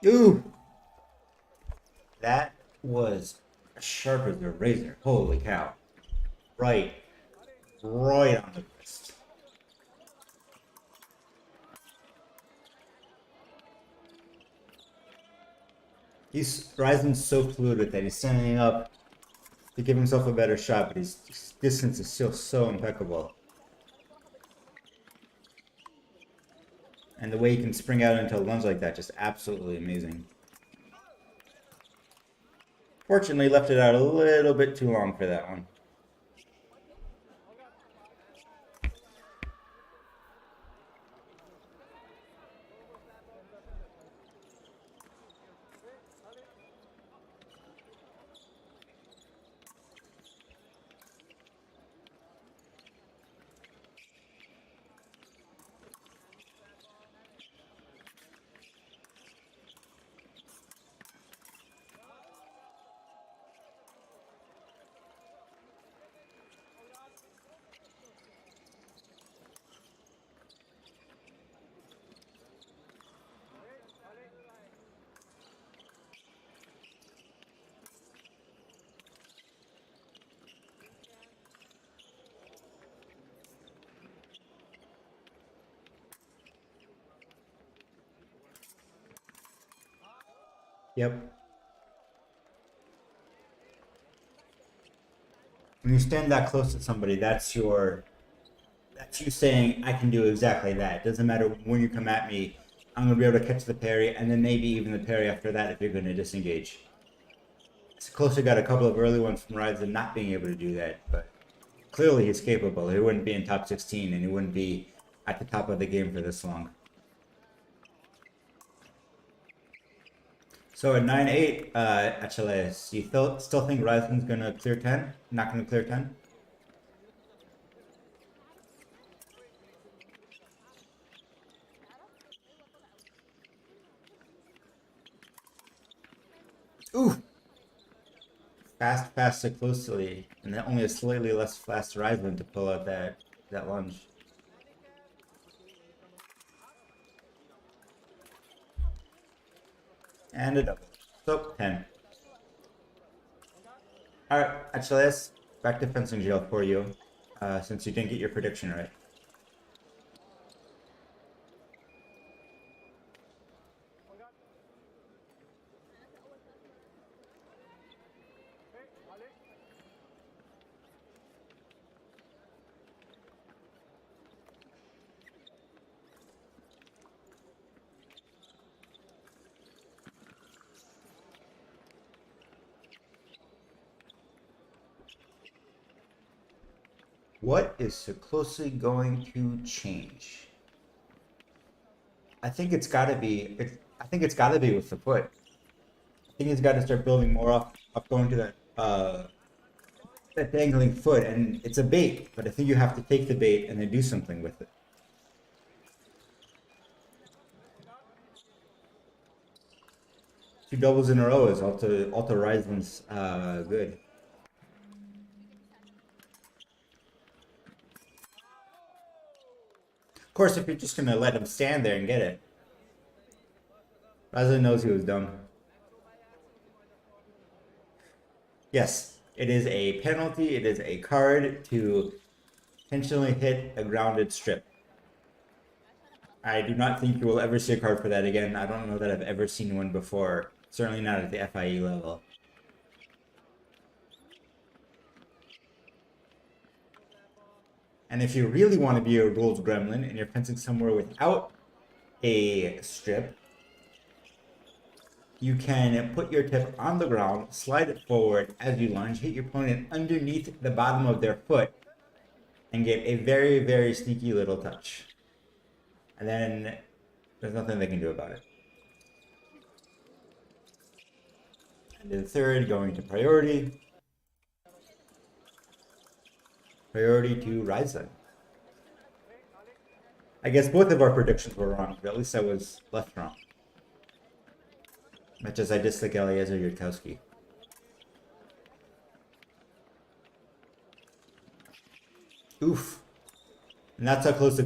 Ooh! That was sharp as a razor. Holy cow. Right. Right on the wrist. Ryzen's so fluid with that. He's standing up to give himself a better shot, but his distance is still so impeccable. And the way he can spring out into a lunge like that, just absolutely amazing. Fortunately, left it out a little bit too long for that one. Yep. When you stand that close to somebody, that's you saying I can do exactly that. It doesn't matter when you come at me, I'm gonna be able to catch the parry, and then maybe even the parry after that if you're gonna disengage. SIklosi got a couple of early ones from Ryzen not being able to do that, but clearly he's capable. He wouldn't be in top 16 and he wouldn't be at the top of the game for this long. So at 9-8, Achilles, you still think Ryzen's gonna clear 10? Not gonna clear 10? Ooh! Fast SIklosi, and then only a slightly less fast Ryzen to pull out that lunge. And a double. So 10. Alright, Achilles, back to fencing jail for you, since you didn't get your prediction right. What is SIklosi going to change? I think it's got to be. I think it's got to be with the foot. I think he's got to start building more off going to that dangling foot, and it's a bait. But I think you have to take the bait and then do something with it. Two doubles in a row is Alta Ryzen's good. Of course, if you're just gonna let him stand there and get it, Ryzen knows he was dumb. Yes, it is a penalty. It is a card to intentionally hit a grounded strip. I do not think you will ever see a card for that again. I don't know that I've ever seen one before. Certainly not at the FIE level. And if you really want to be a rules gremlin and you're fencing somewhere without a strip, you can put your tip on the ground, slide it forward as you lunge, hit your opponent underneath the bottom of their foot, and get a very, very sneaky little touch. And then there's nothing they can do about it. And then third, going to priority. Priority to Ryzen. I guess both of our predictions were wrong, but at least I was left wrong. Much as I dislike Eliezer Yudkowsky. Oof. And that's how close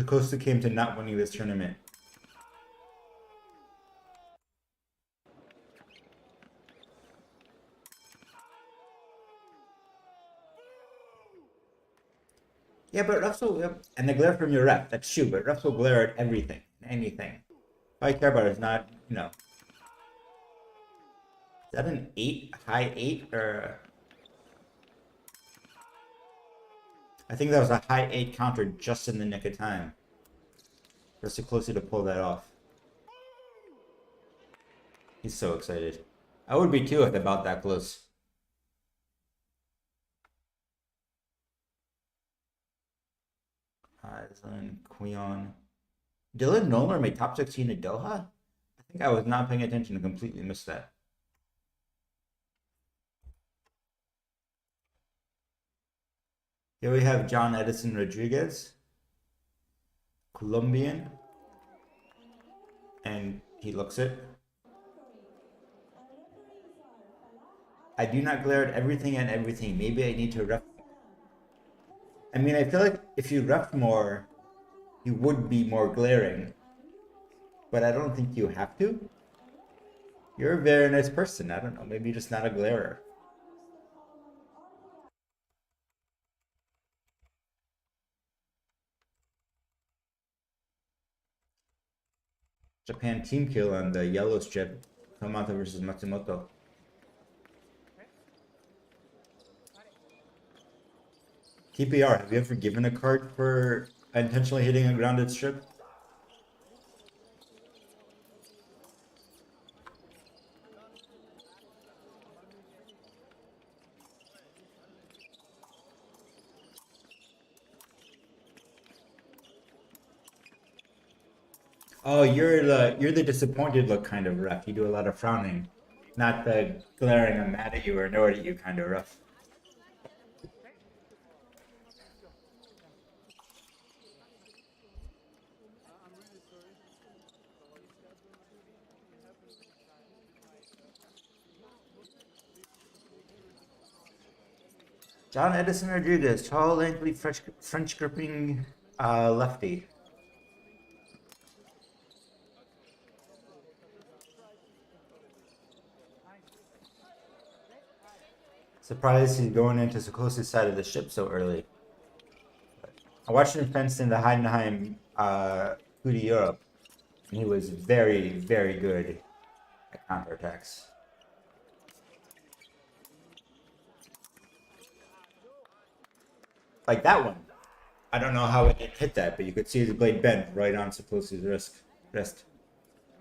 Costa came to not winning this tournament. Yeah, but refs will, and the glare from your ref, that's true, but refs will glare at everything, anything. All I care about is not, you know. Is that an 8, high 8, or... I think that was a high 8 counter just in the nick of time. Just too close to pull that off. He's so excited. I would be too if about that close. Island, Queon. Dylan Noller made top 16 at Doha? I think I was not paying attention and completely missed that. Here we have John Edison Rodriguez, Colombian, and he looks it. I do not glare at everything and everything. Maybe I need to ref. I mean, I feel like if you ref more, you would be more glaring. But I don't think you have to. You're a very nice person. I don't know. Maybe you're just not a glarer. Japan team kill on the yellow strip Kamata versus Matsumoto. TPR, have you ever given a card for intentionally hitting a grounded strip? Oh, you're the disappointed look kind of ref. You do a lot of frowning, not the glaring I'm mad at you or annoyed at you kind of ref. John Edison Rodriguez, tall, lanky, French gripping lefty. Surprised he's going into Siklosi's side of the ship so early. I watched him fence in the Heidenheim Coup de Europe, and he was very, very good at counterattacks. Like that one. I don't know how it hit that, but you could see his blade bent right on Siklosi's wrist.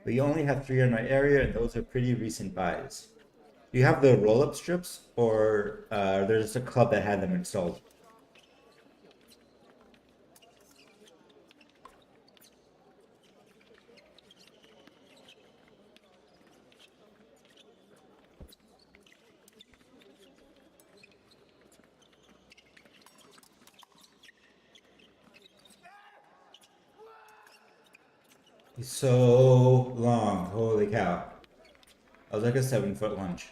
We only have 3 in my area, and those are pretty recent buys. Do you have the roll-up strips, or there's a club that had them installed? He's so long, holy cow. I was like a 7-foot lunge.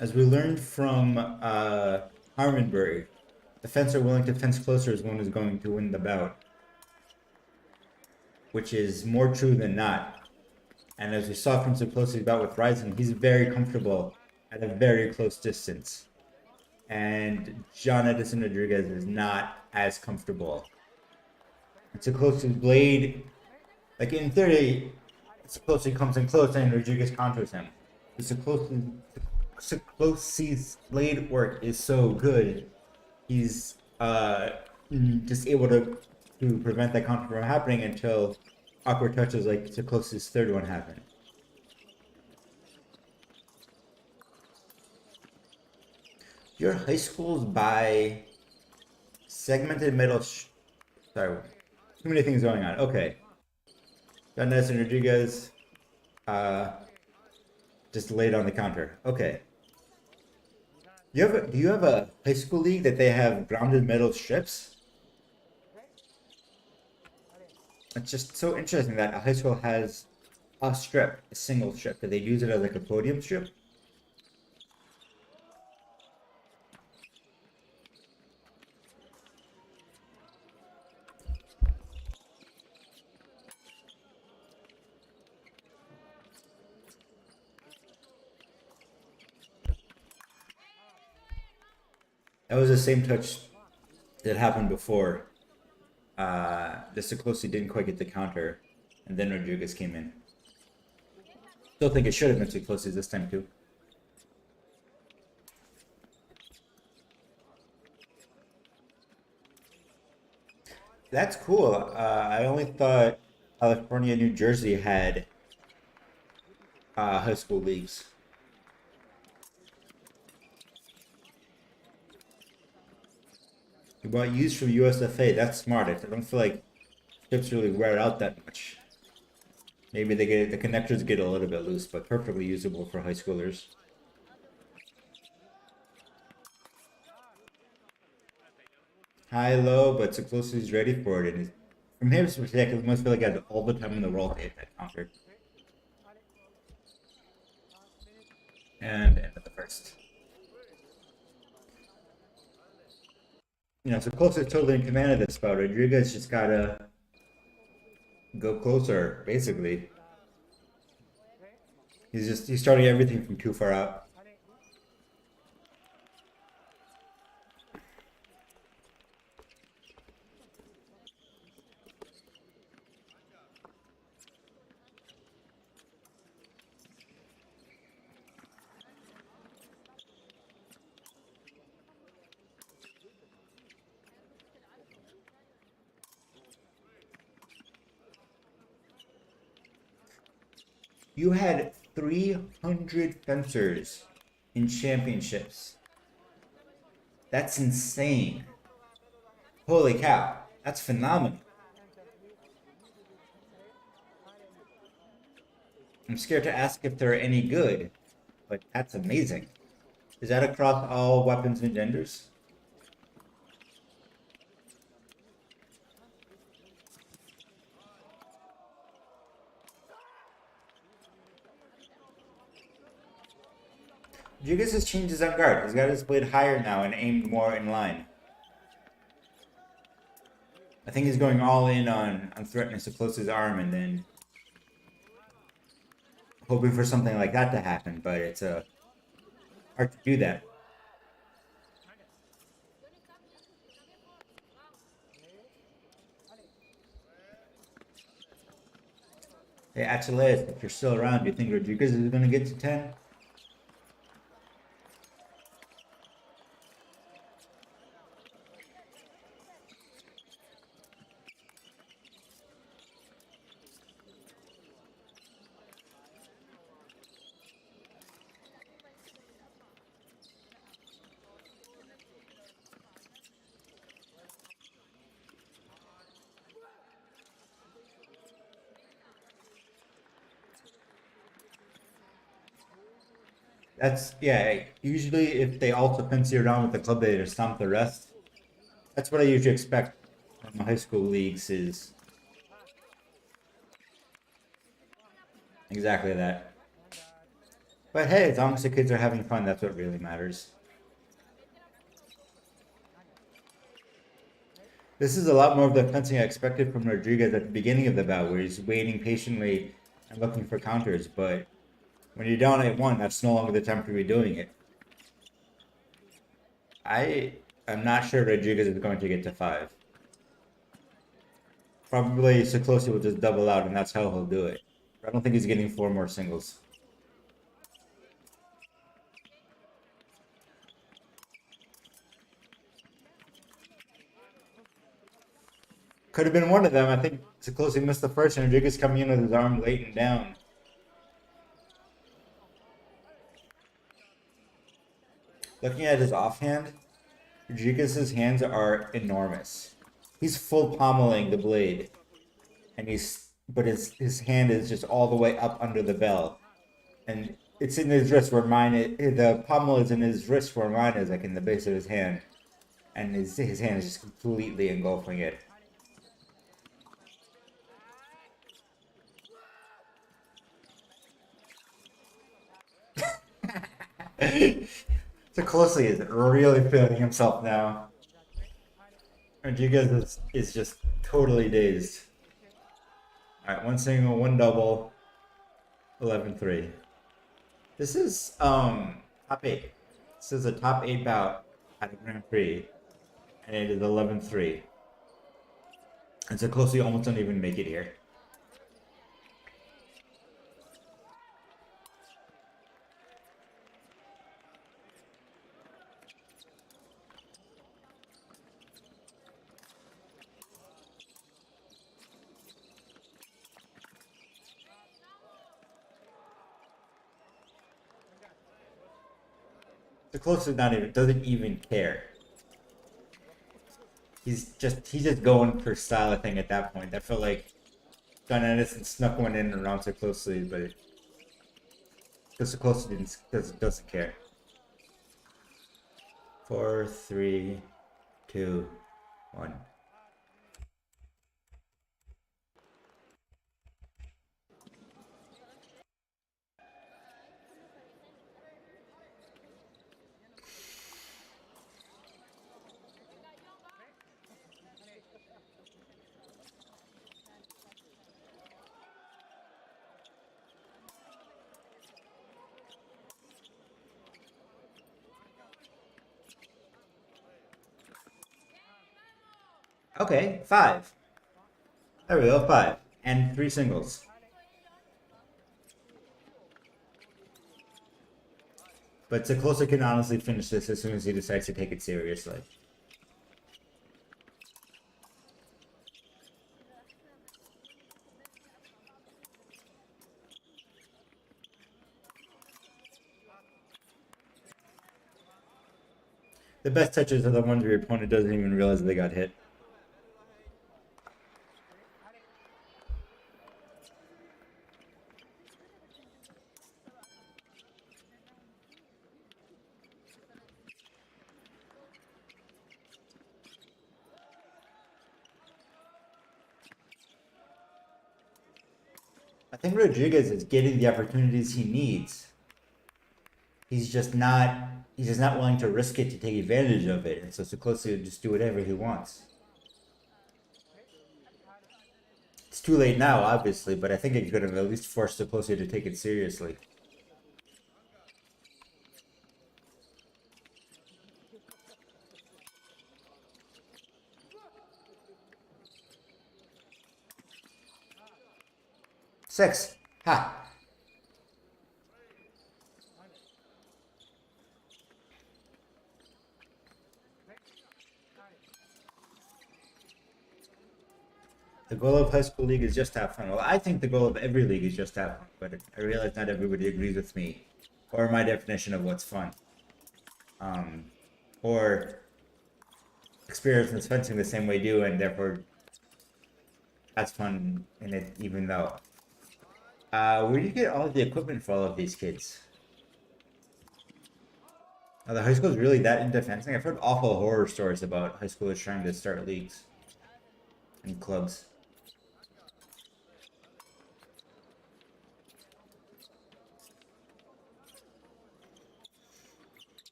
As we learned from Harmonbury, the fencer willing to fence closer is one who's going to win the bout. Which is more true than not. And as we saw from Siklosi's bout with Ryzen, he's very comfortable at a very close distance. And John Edison Rodriguez is not as comfortable. And Siklosi's blade, like in theory, Siklosi comes in close and Rodriguez counters him. Siklosi's blade work is so good. He's just able to prevent that counter from happening until awkward touches like Siklosi's third one happen. Your high schools buy segmented metal. Sorry, too many things going on. Okay, John Edison Rodriguez just laid on the counter. Okay. Do you have a high school league that they have grounded metal strips? It's just so interesting that a high school has a strip, a single strip. Do they use it as like a podium strip? That was the same touch that happened before. The Siklosi didn't quite get the counter, and then Rodriguez came in. Still think it should have been Siklosi this time too. That's cool. I only thought California, New Jersey had high school leagues. You bought used from USFA. That's smart. I don't feel like chips really wear out that much. Maybe the connectors get a little bit loose, but perfectly usable for high schoolers. High, low, but Siklosi's ready for it. And from his perspective, it must feel like he had all the time in the world to hit that counter. And end of the first. You know, Siklosi is totally in command of this bout. Rodriguez just gotta go closer, basically. He's starting everything from too far out. You had 300 fencers in championships. That's insane. Holy cow. That's phenomenal. I'm scared to ask if they're any good, but that's amazing. Is that across all weapons and genders? Jugas has changed his on guard. He's got his blade higher now and aimed more in line. I think he's going all in on threatening SIklosi's arm and then hoping for something like that to happen, but it's hard to do that. Hey, Achilles, if you're still around, do you think Rodriguez is going to get to 10? That's, yeah, usually if they also fence you around with the club, they just stomp the rest. That's what I usually expect from high school leagues is exactly that. But hey, as long as the kids are having fun, that's what really matters. This is a lot more of the fencing I expected from Rodriguez at the beginning of the bout, where he's waiting patiently and looking for counters, but when you're down at 1, that's no longer the time to be doing it. I am not sure Rodriguez is going to get to 5. Probably SIklosi will just double out, and that's how he'll do it. I don't think he's getting 4 more singles. Could have been one of them. I think SIklosi missed the first, and Rodriguez coming in with his arm late and down. Looking at his offhand, Rodriguez's hands are enormous. He's full pommeling the blade, and but his hand is just all the way up under the bell, and it's in his wrist where the pommel is in his wrist where mine is, like in the base of his hand, and his hand is just completely engulfing it. SIklosi is really feeling himself now. Rodriguez is just totally dazed. Alright, 1 single, 1 double, 11-3. This is top 8. This is a top 8 bout at a Grand Prix, and it is 11-3. And SIklosi almost don't even make it here. SIklosi doesn't even care. He's just going for style, I think, at that point. I felt like John Anderson snuck one in around SIklosi, but SIklosi doesn't care. 4, 3, 2, 1. Okay, 5. There we go, 5. And 3 singles. But SIklosi can honestly finish this as soon as he decides to take it seriously. The best touches are the ones where your opponent doesn't even realize they got hit. I think Rodriguez is getting the opportunities he needs. He's just not he's just not willing to risk it to take advantage of it. And so Siklosi will just do whatever he wants. It's too late now, obviously, but I think it could have at least forced Siklosi to take it seriously. Six. Ha. The goal of high school league is just to have fun. Well, I think the goal of every league is just to have fun, but I realize not everybody agrees with me or my definition of what's fun. Or experience fencing the same way do, and therefore that's fun in it, even though. Where do you get all of the equipment for all of these kids? Are the high schools really that into fencing? I've heard awful horror stories about high schoolers trying to start leagues and clubs.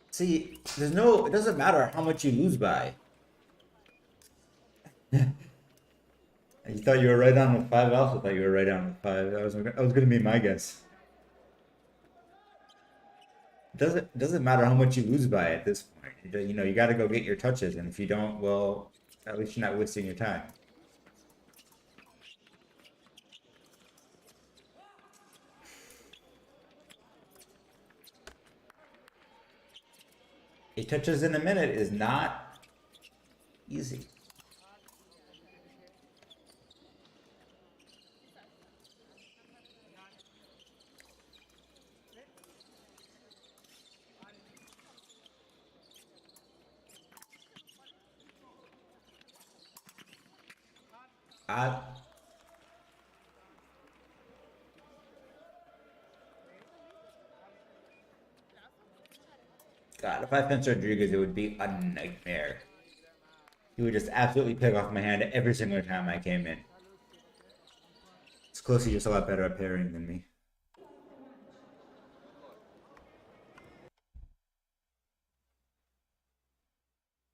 See, it doesn't matter how much you lose by. You thought you were right on with five. I also thought you were right on with five. That was going to be my guess. It doesn't matter how much you lose by at this point. You got to go get your touches, and if you don't, well, at least you're not wasting your time. Eight touches in a minute is not easy. I, God, if I fenced Rodriguez, it would be a nightmare. He would just absolutely pick off my hand every single time I came in. It's closely just a lot better at pairing than me.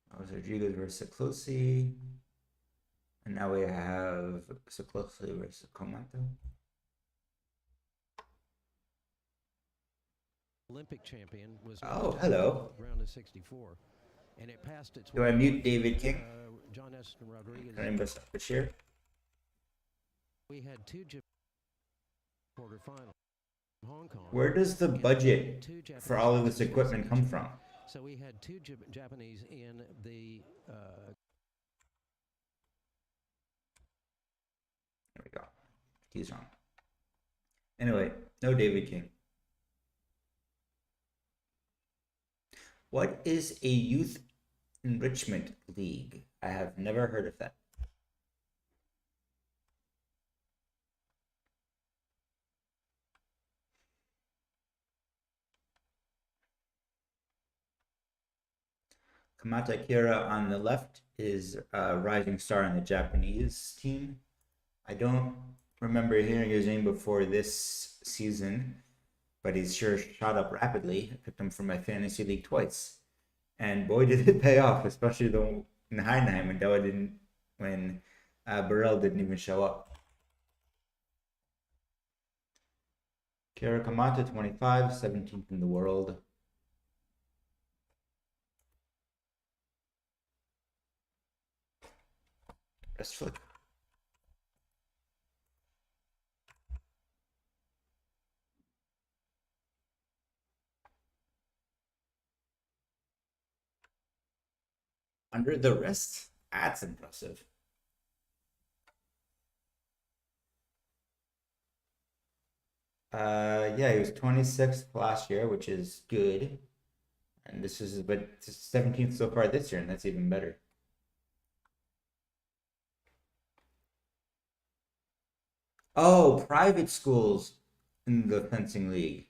That was Rodriguez versus Siklosi. And now we have Siklosi versus Komato. Olympic champion was hello. round of 64, and it passed its Do I mute David King? John S. Rodriguez. Can I invest the share? We had two quarterfinals. Hong Kong. Where does the budget for all of this equipment come from? So we had two Japanese in the. There we go. He's wrong. Anyway, no David King. What is a youth enrichment league? I have never heard of that. Kamata Kira on the left is a rising star on the Japanese team. I don't remember hearing his name before this season, but he's sure shot up rapidly. I picked him for my fantasy league twice, and boy did it pay off, especially though in Heinheim when Burrell didn't even show up. Kira Kamata, 25, 17th in the world. Rest flick. Under the wrist? That's impressive. Yeah, he was 26th last year, which is good. And this is but 17th so far this year, and that's even better. Oh, private schools in the fencing league.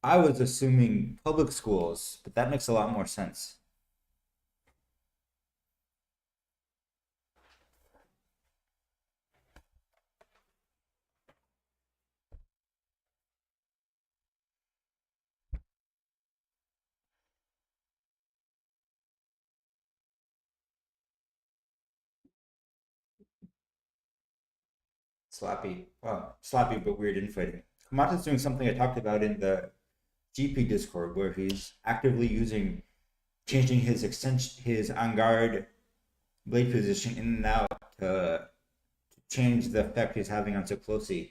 I was assuming public schools, but that makes a lot more sense. Sloppy. Well, sloppy but weird infighting. Kamata's doing something I talked about in the GP Discord, where he's actively changing his extension, his on guard blade position in and out to change the effect he's having on SIklosi.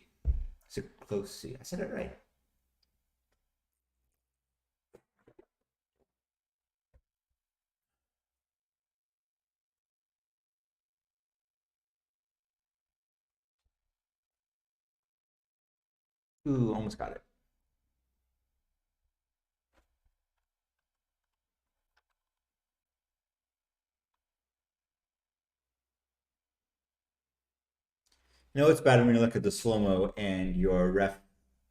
SIklosi. I said it right. Ooh, almost got it. You know it's bad when you look at the slow mo and your ref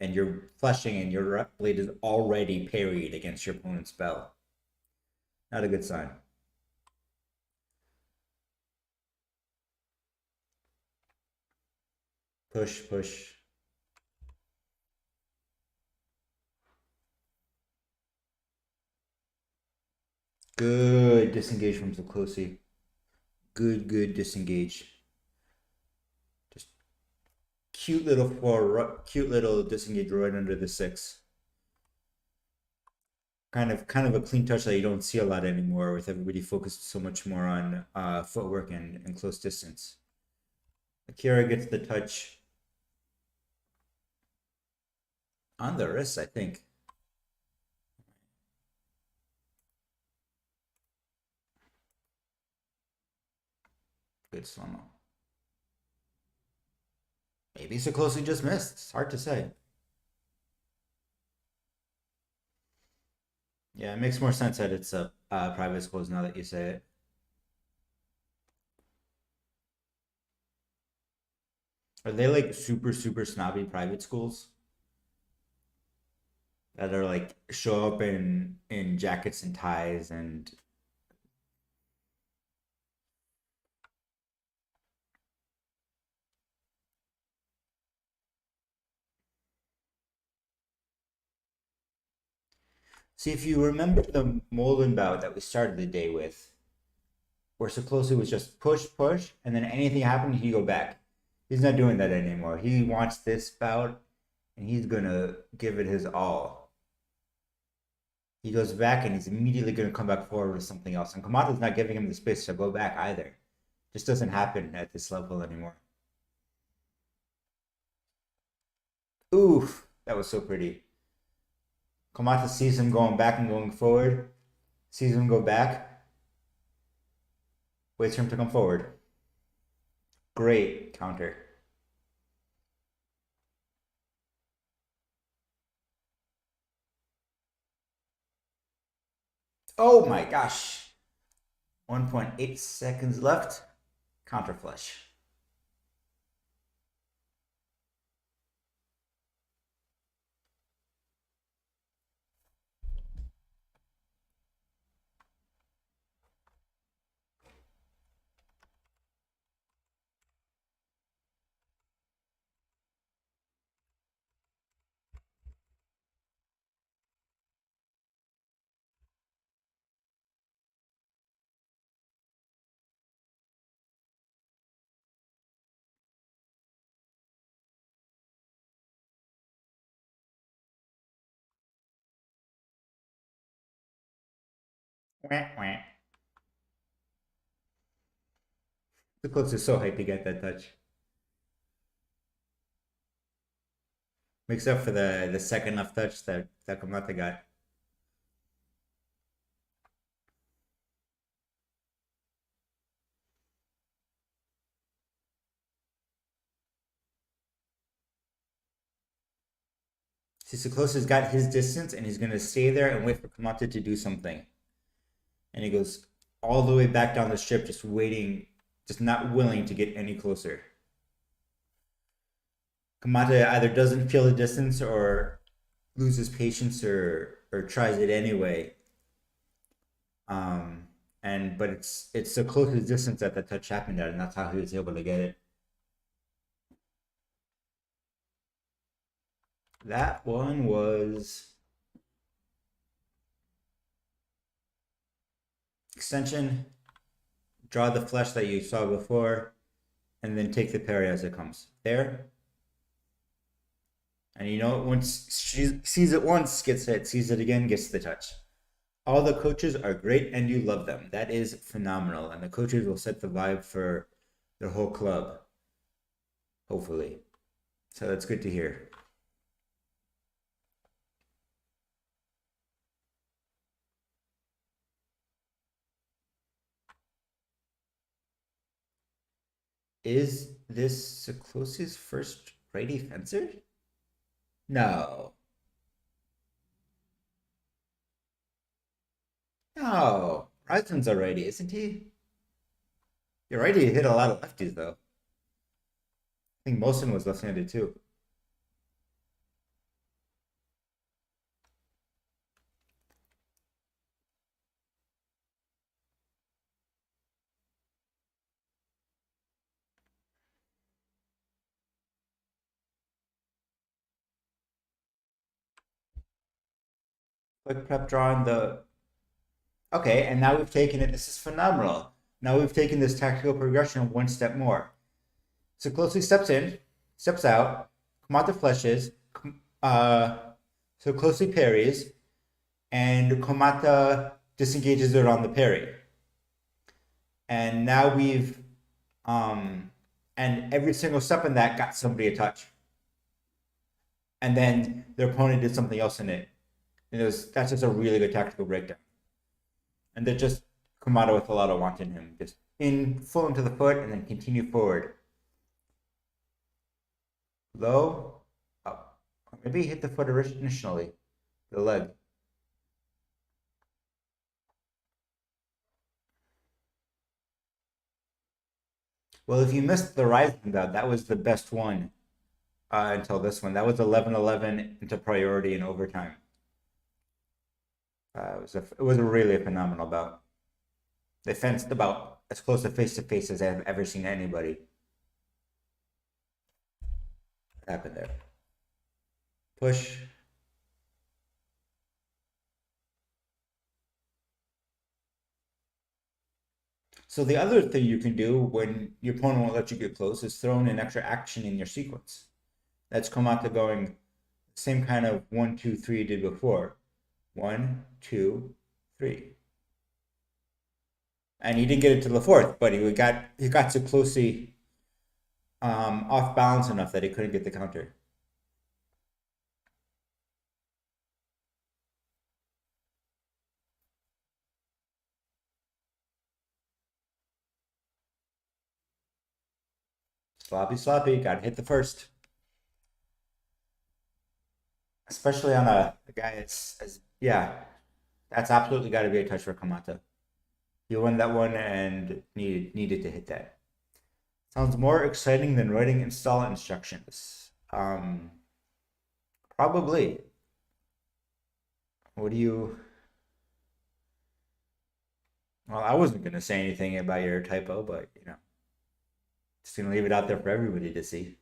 and you're flashing and your ref blade is already parried against your opponent's spell. Not a good sign. Push, push. Good disengage from SIklosi. Good disengage. Just cute little disengage right under the six. Kind of a clean touch that you don't see a lot anymore, with everybody focused so much more on footwork and close distance. Akira gets the touch on the wrist, I think. Good slow mo. Maybe SIklosi just missed. It's hard to say. Yeah, it makes more sense that it's a private schools now that you say it. Are they like super snobby private schools that are like show up in jackets and ties and see if you remember the Molden bout that we started the day with, where SIklosi was just push, and then anything happened, he'd go back. He's not doing that anymore. He wants this bout, and he's gonna give it his all. He goes back, and he's immediately gonna come back forward with something else. And Kamata's not giving him the space to go back either. Just doesn't happen at this level anymore. Oof, that was so pretty. Kamata sees him going back and going forward, sees him go back, waits for him to come forward. Great counter. Oh my gosh. 1.8 seconds left. Counter flush. Wah, wah. The close is so hyped to get that touch. Makes up for the second left touch that Kamata got. SIklosi got his distance and he's gonna stay there and wait for Kamata to do something. And he goes all the way back down the strip, just waiting, just not willing to get any closer. Kamata either doesn't feel the distance or loses patience or tries it anyway. But it's the closest distance that the touch happened at, and that's how he was able to get it. That one was extension, draw the flush that you saw before, and then take the parry as it comes. There. And you know, once she sees it once, gets it, sees it again, gets the touch. All the coaches are great and you love them. That is phenomenal. And the coaches will set the vibe for their whole club. Hopefully. So that's good to hear. Is this SIklosi's first righty fencer? No. No. Bryson's a righty, isn't he? You're right, he hit a lot of lefties, though. I think Mosin was left-handed, too. Quick prep drawing the... Okay, and now we've taken it. This is phenomenal. Now we've taken this tactical progression one step more. SIklosi steps in, steps out, Kamata flushes, SIklosi parries, and Kamata disengages it on the parry. And now we've, and every single step in that got somebody a touch. And then their opponent did something else in it. And that's just a really good tactical breakdown. And they're just Kamata with a lot of want in him. Just full into the foot and then continue forward. Low, up. Or maybe hit the foot initially, the leg. Well, if you missed the rising bout, that was the best one until this one. That was 11-11 into priority in overtime. It was really a phenomenal bout. They fenced about as close to face as I've ever seen anybody. What happened there? Push. So the other thing you can do when your opponent won't let you get close is throw in an extra action in your sequence. That's Kamata going the same kind of 1, 2, 3 did before. 1, 2, 3. And he didn't get it to the fourth, but he got SIklosi off balance enough that he couldn't get the counter. Sloppy, got to hit the first. Especially on a guy as yeah, that's absolutely got to be a touch for Kamata. He won that one and needed to hit that. Sounds more exciting than writing install instructions. Probably. What do you... Well, I wasn't going to say anything about your typo, but, you know, just going to leave it out there for everybody to see.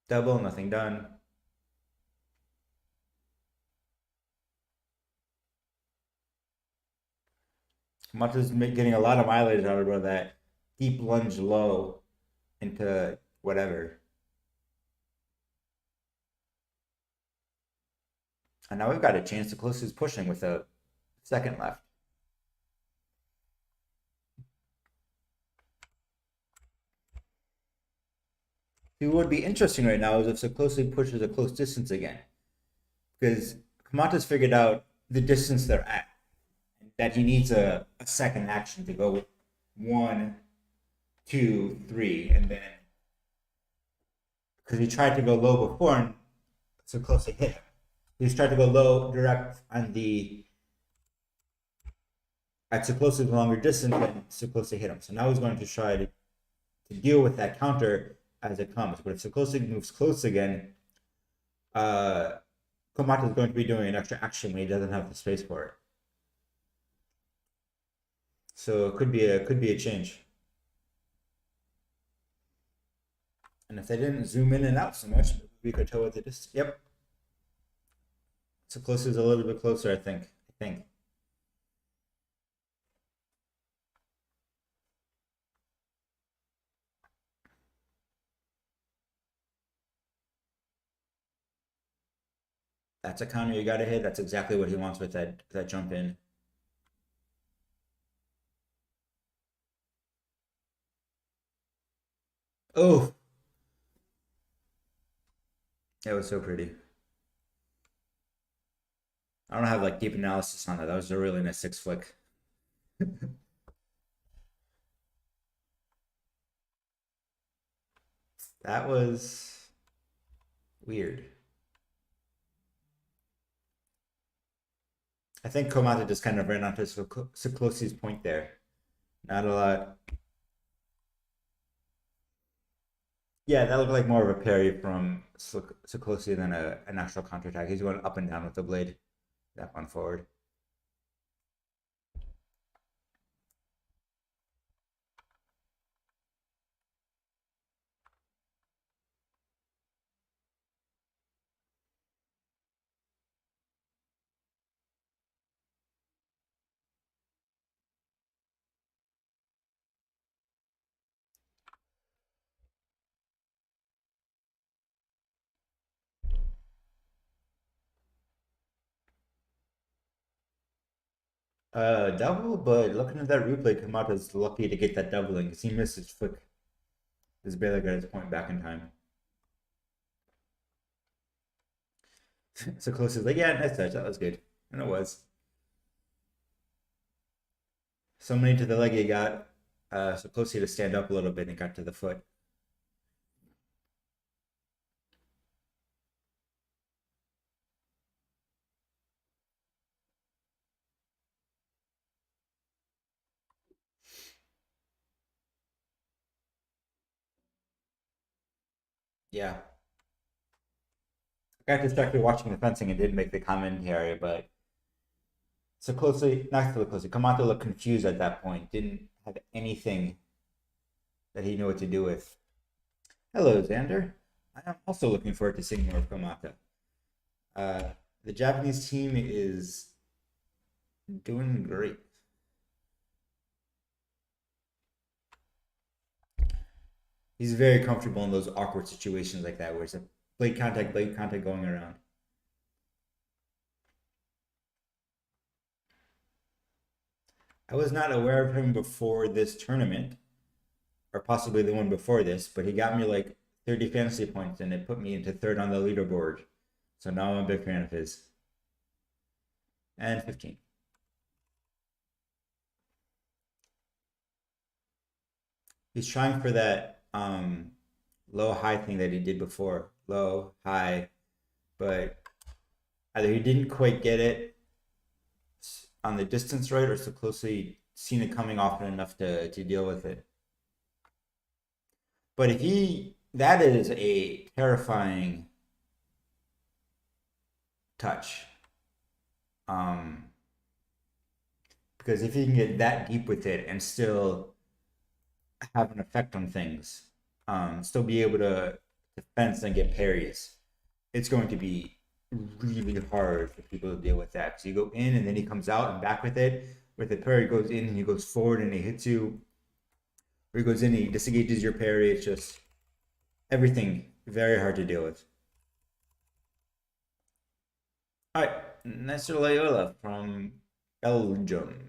Double, nothing done. Kamata's getting a lot of mileage out of that deep lunge low into whatever. And now we've got a chance to close his pushing with a second left. What would be interesting right now is if SIklosi pushes a close distance again. Because Kamata's figured out the distance they're at. That he needs a second action to go with 1, 2, 3, and then because he tried to go low before and SIklosi hit him. He's tried to go low direct on the at SIklosi's longer distance and SIklosi hit him. So now he's going to try to deal with that counter as it comes. But if SIklosi moves close again, Komata is going to be doing an extra action when he doesn't have the space for it. So it could be a change. And if they didn't zoom in and out so much, we could tell what the distance. Yep. SIklosi is a little bit closer, I think. That's a counter you gotta hit. That's exactly what he wants with that jump in. Oh, that was so pretty. I don't have like deep analysis on that. That was a really nice six flick. That was weird. I think Komata just kind of ran onto Siklosi's point there. Not a lot. Yeah, that looked like more of a parry from Siklosi than an actual counterattack. He's going up and down with the blade. That one forward. Double, but looking at that replay, Kamata's lucky to get that doubling because he missed his flick. His barely got his point back in time. So close is like, yeah, nice touch. That was good. And it was. So many to the leg he got. So close to stand up a little bit and got to the foot. Yeah. I got distracted watching the fencing and didn't make the commentary, but so closely, not so closely. Kamata looked confused at that point. Didn't have anything that he knew what to do with. Hello, Xander. I am also looking forward to seeing more of Kamata. The Japanese team is doing great. He's very comfortable in those awkward situations like that, where it's a blade contact going around. I was not aware of him before this tournament, or possibly the one before this, but he got me like 30 fantasy points and it put me into third on the leaderboard. So now I'm a big fan of his. And 15. He's trying for that low high thing that he did before. Low, high, but either he didn't quite get it on the distance right or so closely seen it coming often enough to deal with it. But if that is a terrifying touch. Because if he can get that deep with it and still have an effect on things, still be able to defense and get parries, it's going to be really hard for people to deal with that. So you go in and then he comes out and back with it. With the parry goes in and he goes forward and he hits you. Or he goes in and he disengages your parry. It's just everything very hard to deal with. All right, Nestor Loyola from Belgium.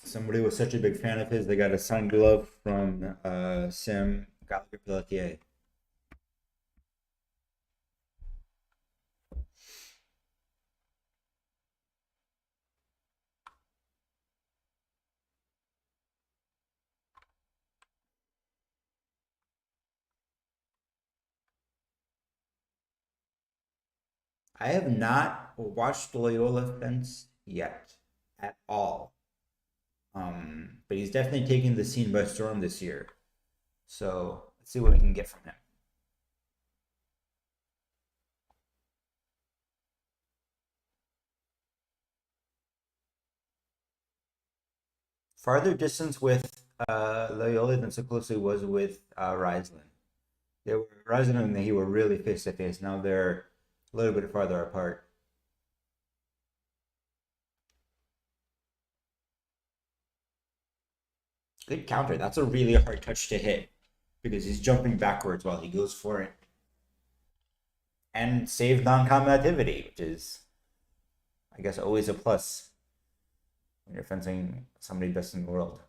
Somebody was such a big fan of his, they got a signed glove from Sim Gallagher-Pelletier. I have not watched Loyola fence yet at all. But he's definitely taking the scene by storm this year. So let's see what we can get from him. Farther distance with Loyola than SIklosi was with Riesland. They were Riesland and he were really face to face. Now they're a little bit farther apart. Good counter. That's a really hard touch to hit because he's jumping backwards while he goes for it. And saved non-combativity, which is, I guess, always a plus when you're fencing somebody best in the world.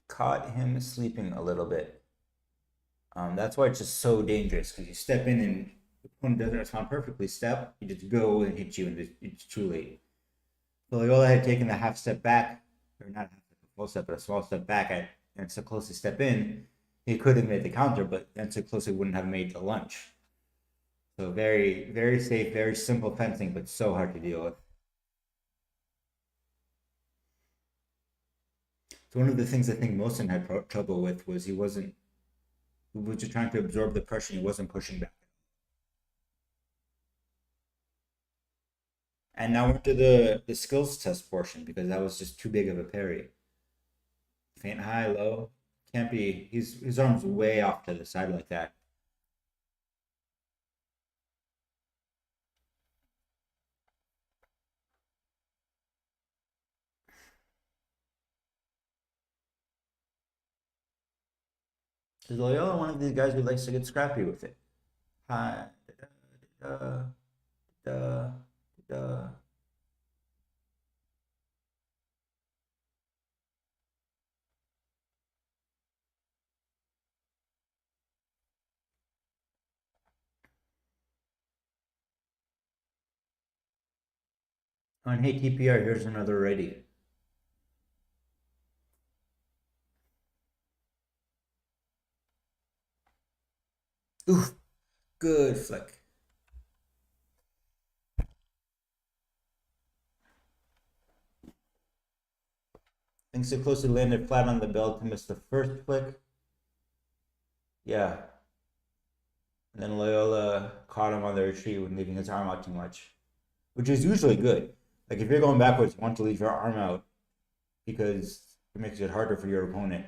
Caught him sleeping a little bit. That's why it's just so dangerous because you step in and the opponent doesn't respond perfectly. Step, you just go and hit you, and it's too late. So Loyola had taken a half step back, or not a full step, but a small step back, and so close to step in. He could have made the counter, but then so close he wouldn't have made the lunge. So very, very safe, very simple fencing, but so hard to deal with. So one of the things I think Wilson had trouble with was he was just trying to absorb the pressure. He wasn't pushing back. And now we're to the skills test portion because that was just too big of a parry. Feint high, low. Can't be. His arm's way off to the side like that. Is Loyola one of these guys who likes to get scrappy with it? High, da, da, da. On Hey TPR, here's another ready. Oof, good flick. Thanks so closely landed flat on the belt to miss the first flick. Yeah. And then Loyola caught him on the retreat when leaving his arm out too much, which is usually good. Like if you're going backwards, you want to leave your arm out because it makes it harder for your opponent.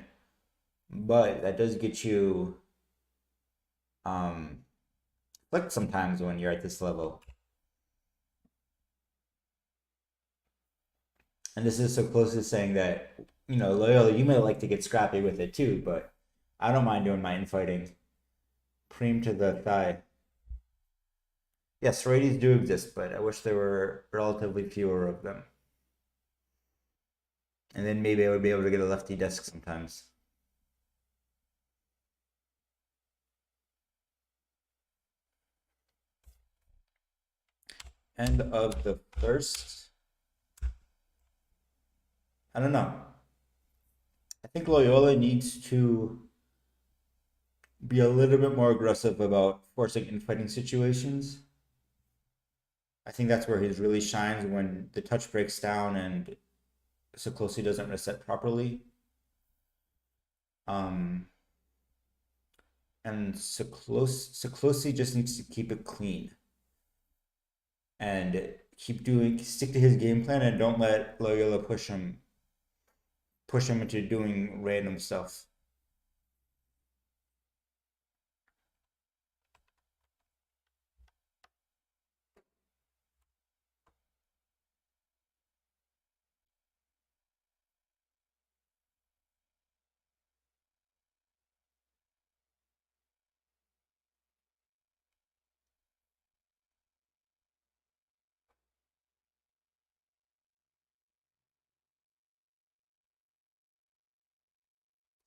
But that does get you flicked sometimes when you're at this level. And this is so close to saying that, Loyola, you may like to get scrappy with it too, but I don't mind doing my infighting. Preem to the thigh. Yes, righties do exist, but I wish there were relatively fewer of them. And then maybe I would be able to get a lefty desk sometimes. End of the first. I don't know. I think Loyola needs to be a little bit more aggressive about forcing infighting situations. I think that's where he really shines when the touch breaks down and SIklosi doesn't reset properly. And SIklosi just needs to keep it clean and stick to his game plan and don't let Loyola push him into doing random stuff.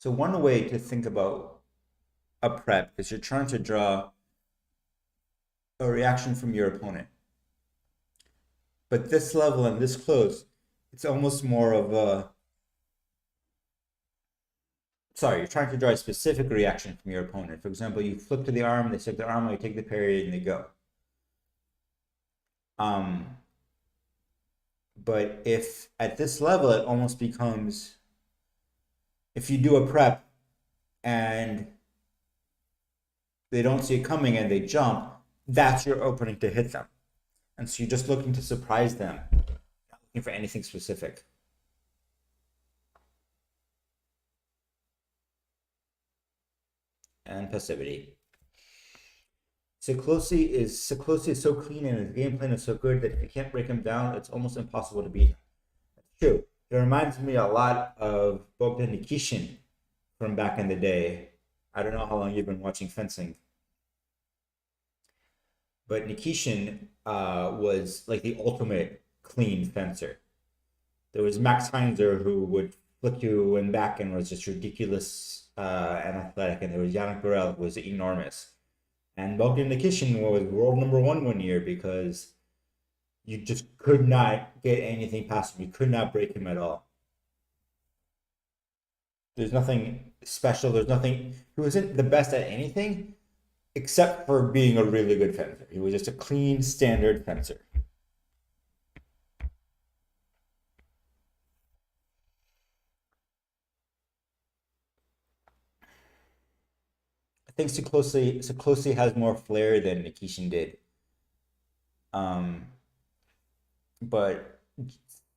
So one way to think about a prep is you're trying to draw a reaction from your opponent. But this level and this close, it's almost more of a sorry, you're trying to draw a specific reaction from your opponent. For example, you flip to the arm, they stick the arm, you take the parry, and they go. Um, but if at this level, it almost becomes if you do a prep and they don't see it coming and they jump, that's your opening to hit them. And so you're just looking to surprise them, not looking for anything specific. And passivity. Siklosi is so clean and his game plan is so good that if you can't break him down, it's almost impossible to beat him. That's true. It reminds me a lot of Bogdan Nikishin from back in the day. I don't know how long you've been watching fencing, but Nikishin was like the ultimate clean fencer. There was Max Heinzer who would flick you and back and was just ridiculous and athletic, and there was Yannick Burrell who was enormous. And Bogdan Nikishin was world number one year because you just could not get anything past him. You could not break him at all. There's nothing special. There's nothing. He wasn't the best at anything except for being a really good fencer. He was just a clean, standard fencer. I think Siklosi has more flair than Nikishin did. Um, but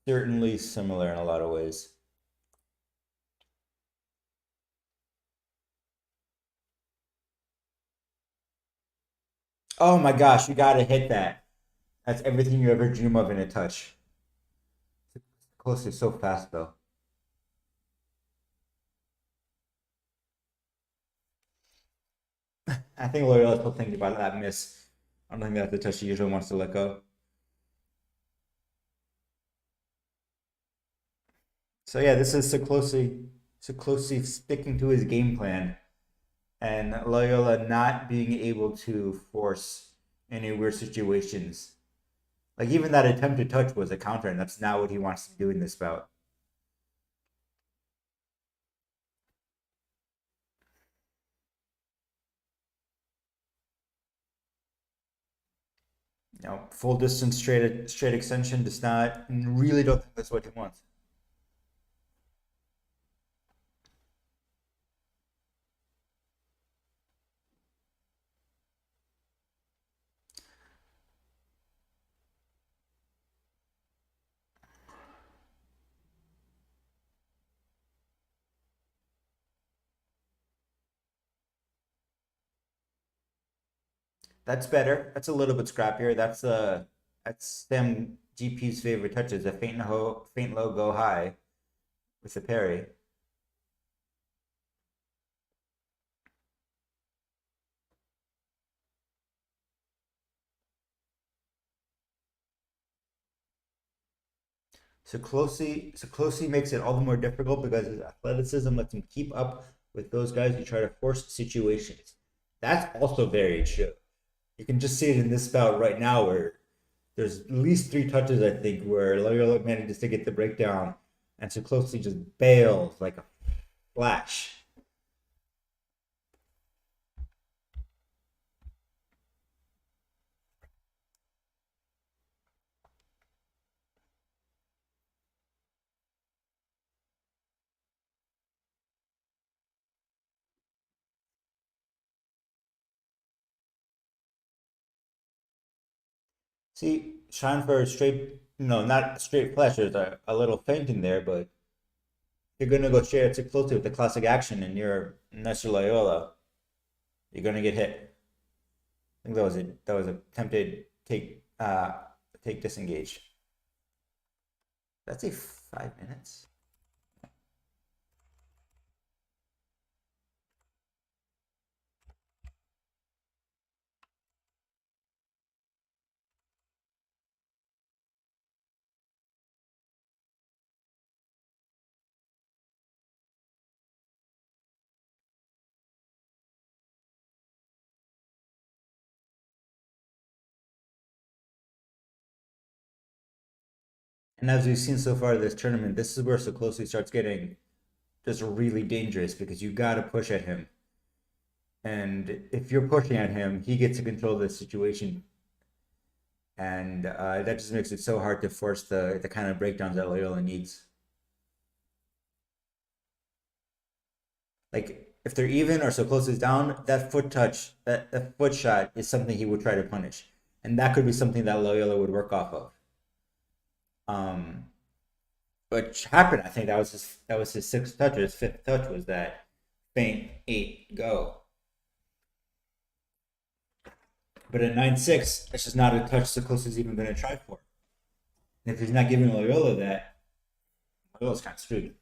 certainly similar in a lot of ways. Oh my gosh, you gotta hit that. That's everything you ever dream of in a touch. Close is so fast though. I think L'Oreal is still thinking about that miss. I don't think that's the touch he usually wants to let go. So yeah, this is Siklosi sticking to his game plan and Loyola not being able to force any weird situations. Like even that attempted touch was a counter, and that's not what he wants to do in this bout. You know, full distance straight extension does not really don't think that's what he wants. That's better. That's a little bit scrappier. That's Sam GP's favorite touches, a faint low, go high with the parry. So closely makes it all the more difficult because his athleticism lets him keep up with those guys who try to force situations. That's also very true. You can just see it in this bout right now where there's at least three touches, I think, where Loyola manages to get the breakdown and so closely just bails like a flash. See, trying for a straight, no, not straight flash. There's a little feint in there, but you're gonna go straight at too closely with the classic action, and you're Nestor Loyola. You're gonna get hit. I think that was a tempted take disengage. That's a 5 minutes. And as we've seen so far this tournament, this is where SIklosi starts getting just really dangerous because you got to push at him. And if you're pushing at him, he gets to control the situation. And that just makes it so hard to force the kind of breakdowns that Loyola needs. Like, if they're even or SIklosi is down, that foot touch, that foot shot is something he would try to punish. And that could be something that Loyola would work off of. Um, which happened. I think that was his sixth touch or his fifth touch was that feint 8 go. But at 9-6, it's just not a touch SIklosi is even going to try for. And if he's not giving Loyola that, Loyola's kind of screwed.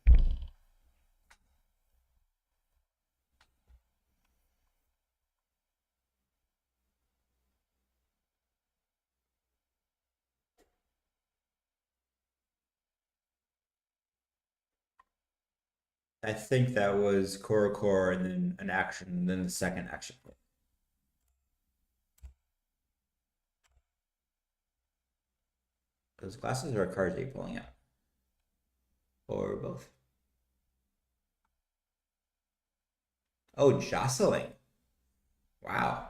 I think that was core and then an action, and then the second action. Those glasses or cards are you pulling out? Or both? Oh, jostling. Wow.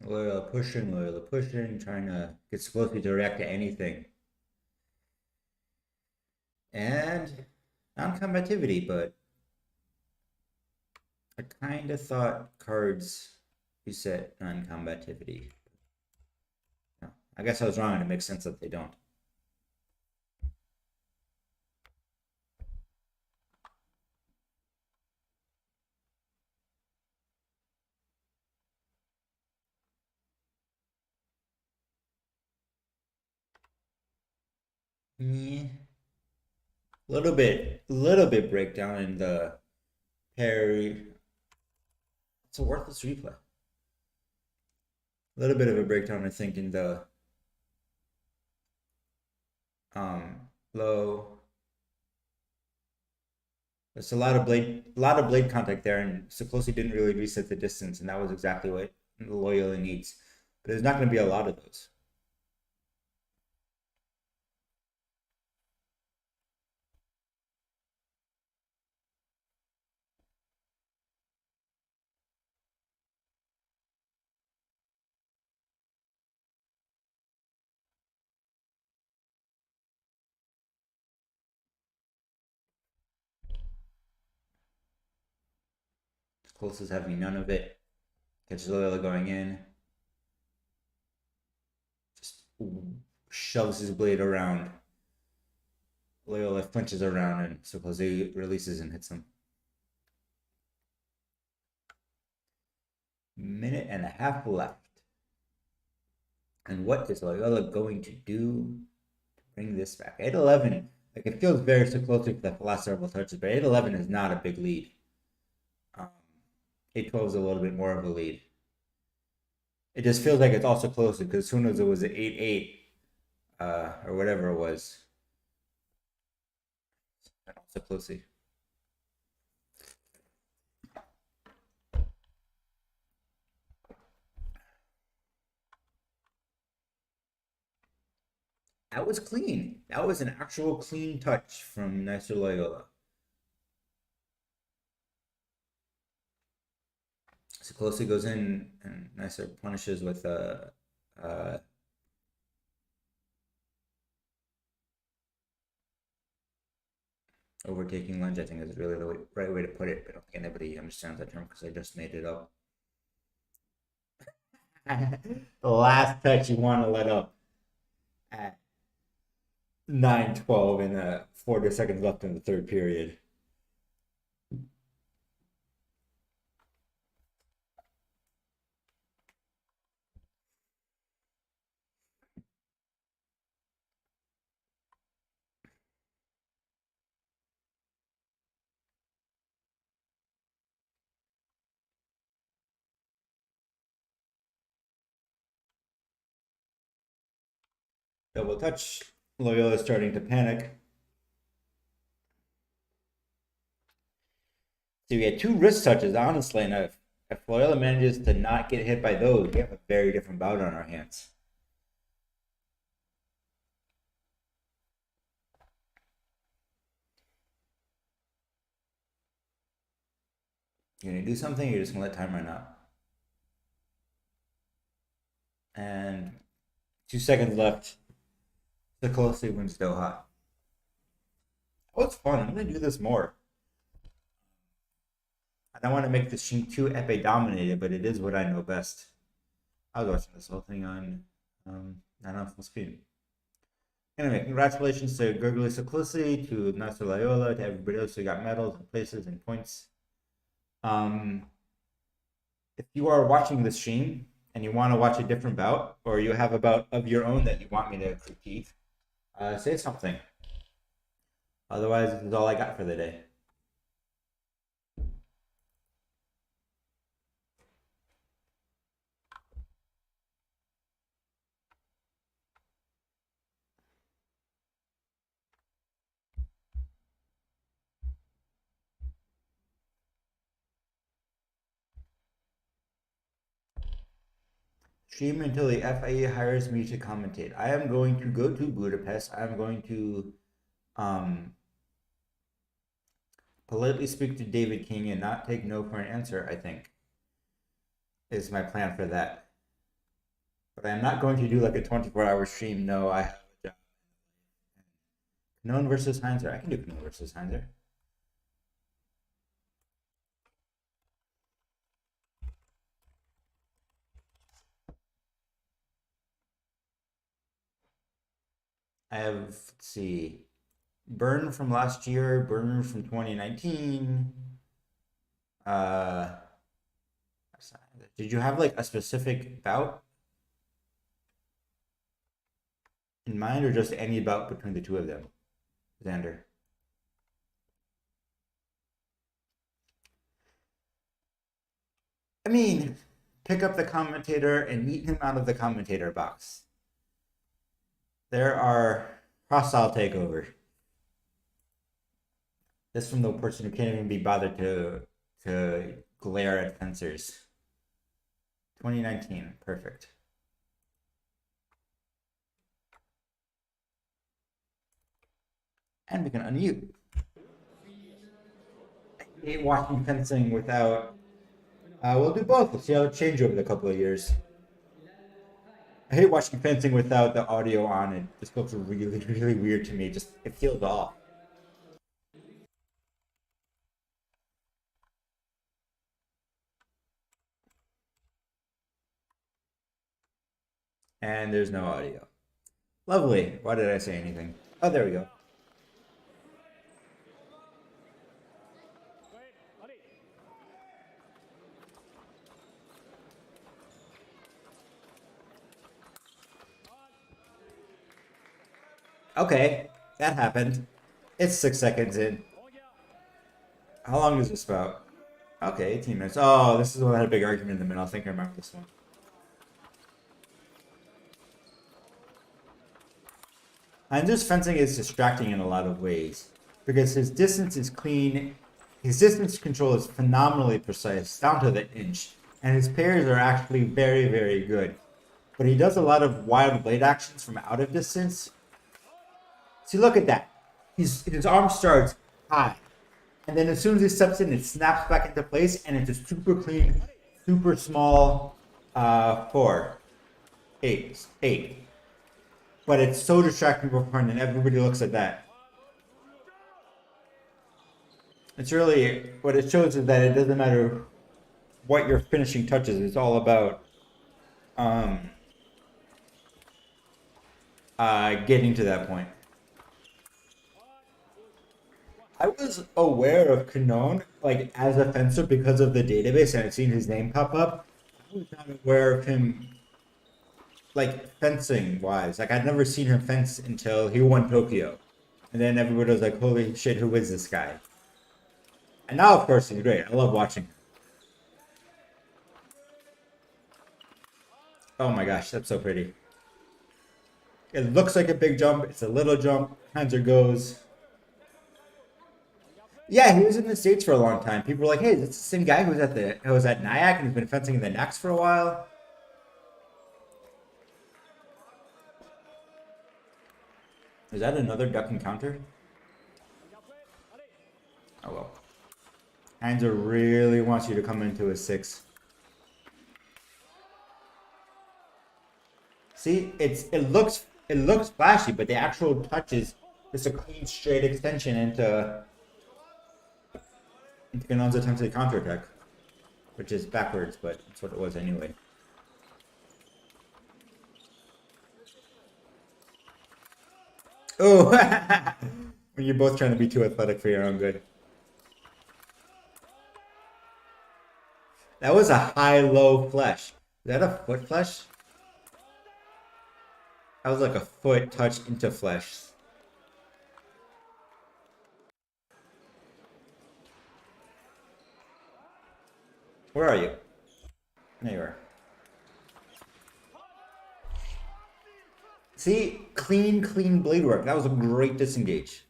Loyal pushing, trying to get SIklosi to react to anything. And non-combativity, but I kind of thought cards reset non-combativity. No, I guess I was wrong, and it makes sense that they don't. Yeah. Little bit breakdown in the parry. It's a worthless replay. A little bit of a breakdown, I think, in the low. There's a lot of blade contact there, and SIklosi didn't really reset the distance, and that was exactly what Loyola needs. But there's not going to be a lot of those. SIklosi is having none of it. Catches Loyola going in. Just shoves his blade around. Loyola flinches around, and SIklosi releases and hits him. Minute and a half left. And what is Loyola going to do to bring this back? 8-11. Like, it feels very SIklosi for the last several touches, but 8-11 is not a big lead. 8-12 is a little bit more of a lead. It just feels like it's also closer because as soon as it was 8-8, or whatever it was, SIklosi. That was clean. That was an actual clean touch from Nicer Loyola. SIklosi goes in and Nicer punishes with a overtaking lunge. I think is really the right way to put it. But I don't think anybody understands that term because I just made it up. The last touch you want to let up at 9-12 and 40 seconds left in the third period. Double touch. Loyola's starting to panic. So we had 2 wrist touches, honestly, and if Loyola manages to not get hit by those, we have a very different bout on our hands. You're gonna do something, or you're just gonna let time run out. And 2 seconds left. SIklosi wins Doha. Oh, it's fun. I'm gonna do this more. I don't want to make the stream too epee dominated, but it is what I know best. I was watching this whole thing on not on full screen. Anyway, congratulations to Gergely SIklosi, to Nasser Loyola, to everybody else who got medals and places and points. If you are watching the stream and you want to watch a different bout, or you have a bout of your own that you want me to critique, say something. Otherwise, this is all I got for the day. Stream until the FIA hires me to commentate. I am going to go to Budapest. I'm going to politely speak to David King and not take no for an answer, I think, is my plan for that. But I'm not going to do like a 24-hour stream. No, I have a job. Known versus Heinzer. I can do Known versus Heinzer. I have, let's see, Burn from last year, Burn from 2019. Did you have like a specific bout in mind, or just any bout between the two of them, Xander? I mean, pick up the commentator and meet him out of the commentator box. There are hostile takeover. This from the person who can't even be bothered to glare at fencers. 2019, perfect. And we can unmute. I hate watching fencing without. We'll do both. We'll see how it changes over the couple of years. I hate watching fencing without the audio on. It just looks really, really weird to me. Just it feels off. And there's no audio. Lovely. Why did I say anything? Oh, there we go. Okay, that happened. It's 6 seconds in. How long is this about? Okay, 18 minutes. Oh, this is the one that had a big argument in the middle. I think I remember this one. And this fencing is distracting in a lot of ways because his distance is clean. His distance control is phenomenally precise, down to the inch. And his pairs are actually very, very good. But he does a lot of wild blade actions from out of distance. See, look at that. His arm starts high. And then as soon as he steps in, it snaps back into place, and it's a super clean, super small 4. 8. But it's so distracting for fun, and everybody looks at that. It's really, what it shows is that it doesn't matter what your finishing touch is. It's all about getting to that point. I was aware of Kanon, like, as a fencer because of the database, and I'd seen his name pop up. I was not aware of him, like, fencing-wise. Like, I'd never seen him fence until he won Tokyo. And then everybody was like, holy shit, who is this guy? And now, of course, he's great. I love watching him. Oh my gosh, that's so pretty. It looks like a big jump. It's a little jump. Hanser goes. Yeah, he was in the States for a long time. People were like, "Hey, that's the same guy who was at Nyack and has been fencing in the Knacks for a while." Is that another duck encounter? Oh well. Hanser really wants you to come into a 6. See, it looks flashy, but the actual touch is just a clean straight extension into Ganon's attempted counterattack, which is backwards, but that's what it was anyway. Oh, when you're both trying to be too athletic for your own good. That was a high-low flesh. Is that a foot flesh? That was like a foot touched into flesh. Where are you? There you are. See? Clean blade work. That was a great disengage.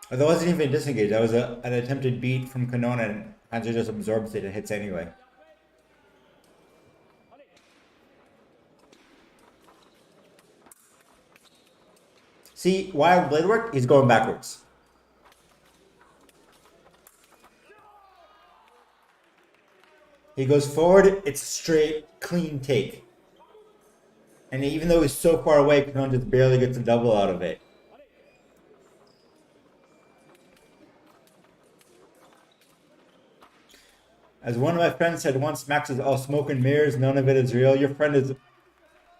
That wasn't even a disengage. That was an attempted beat from Kanona, and Hanzo just absorbs it and hits anyway. See? Wild blade work? He's going backwards. He goes forward, it's a straight, clean take. And even though he's so far away, Kanon just barely gets a double out of it. As one of my friends said once, Max is all smoke and mirrors, none of it is real. Your friend is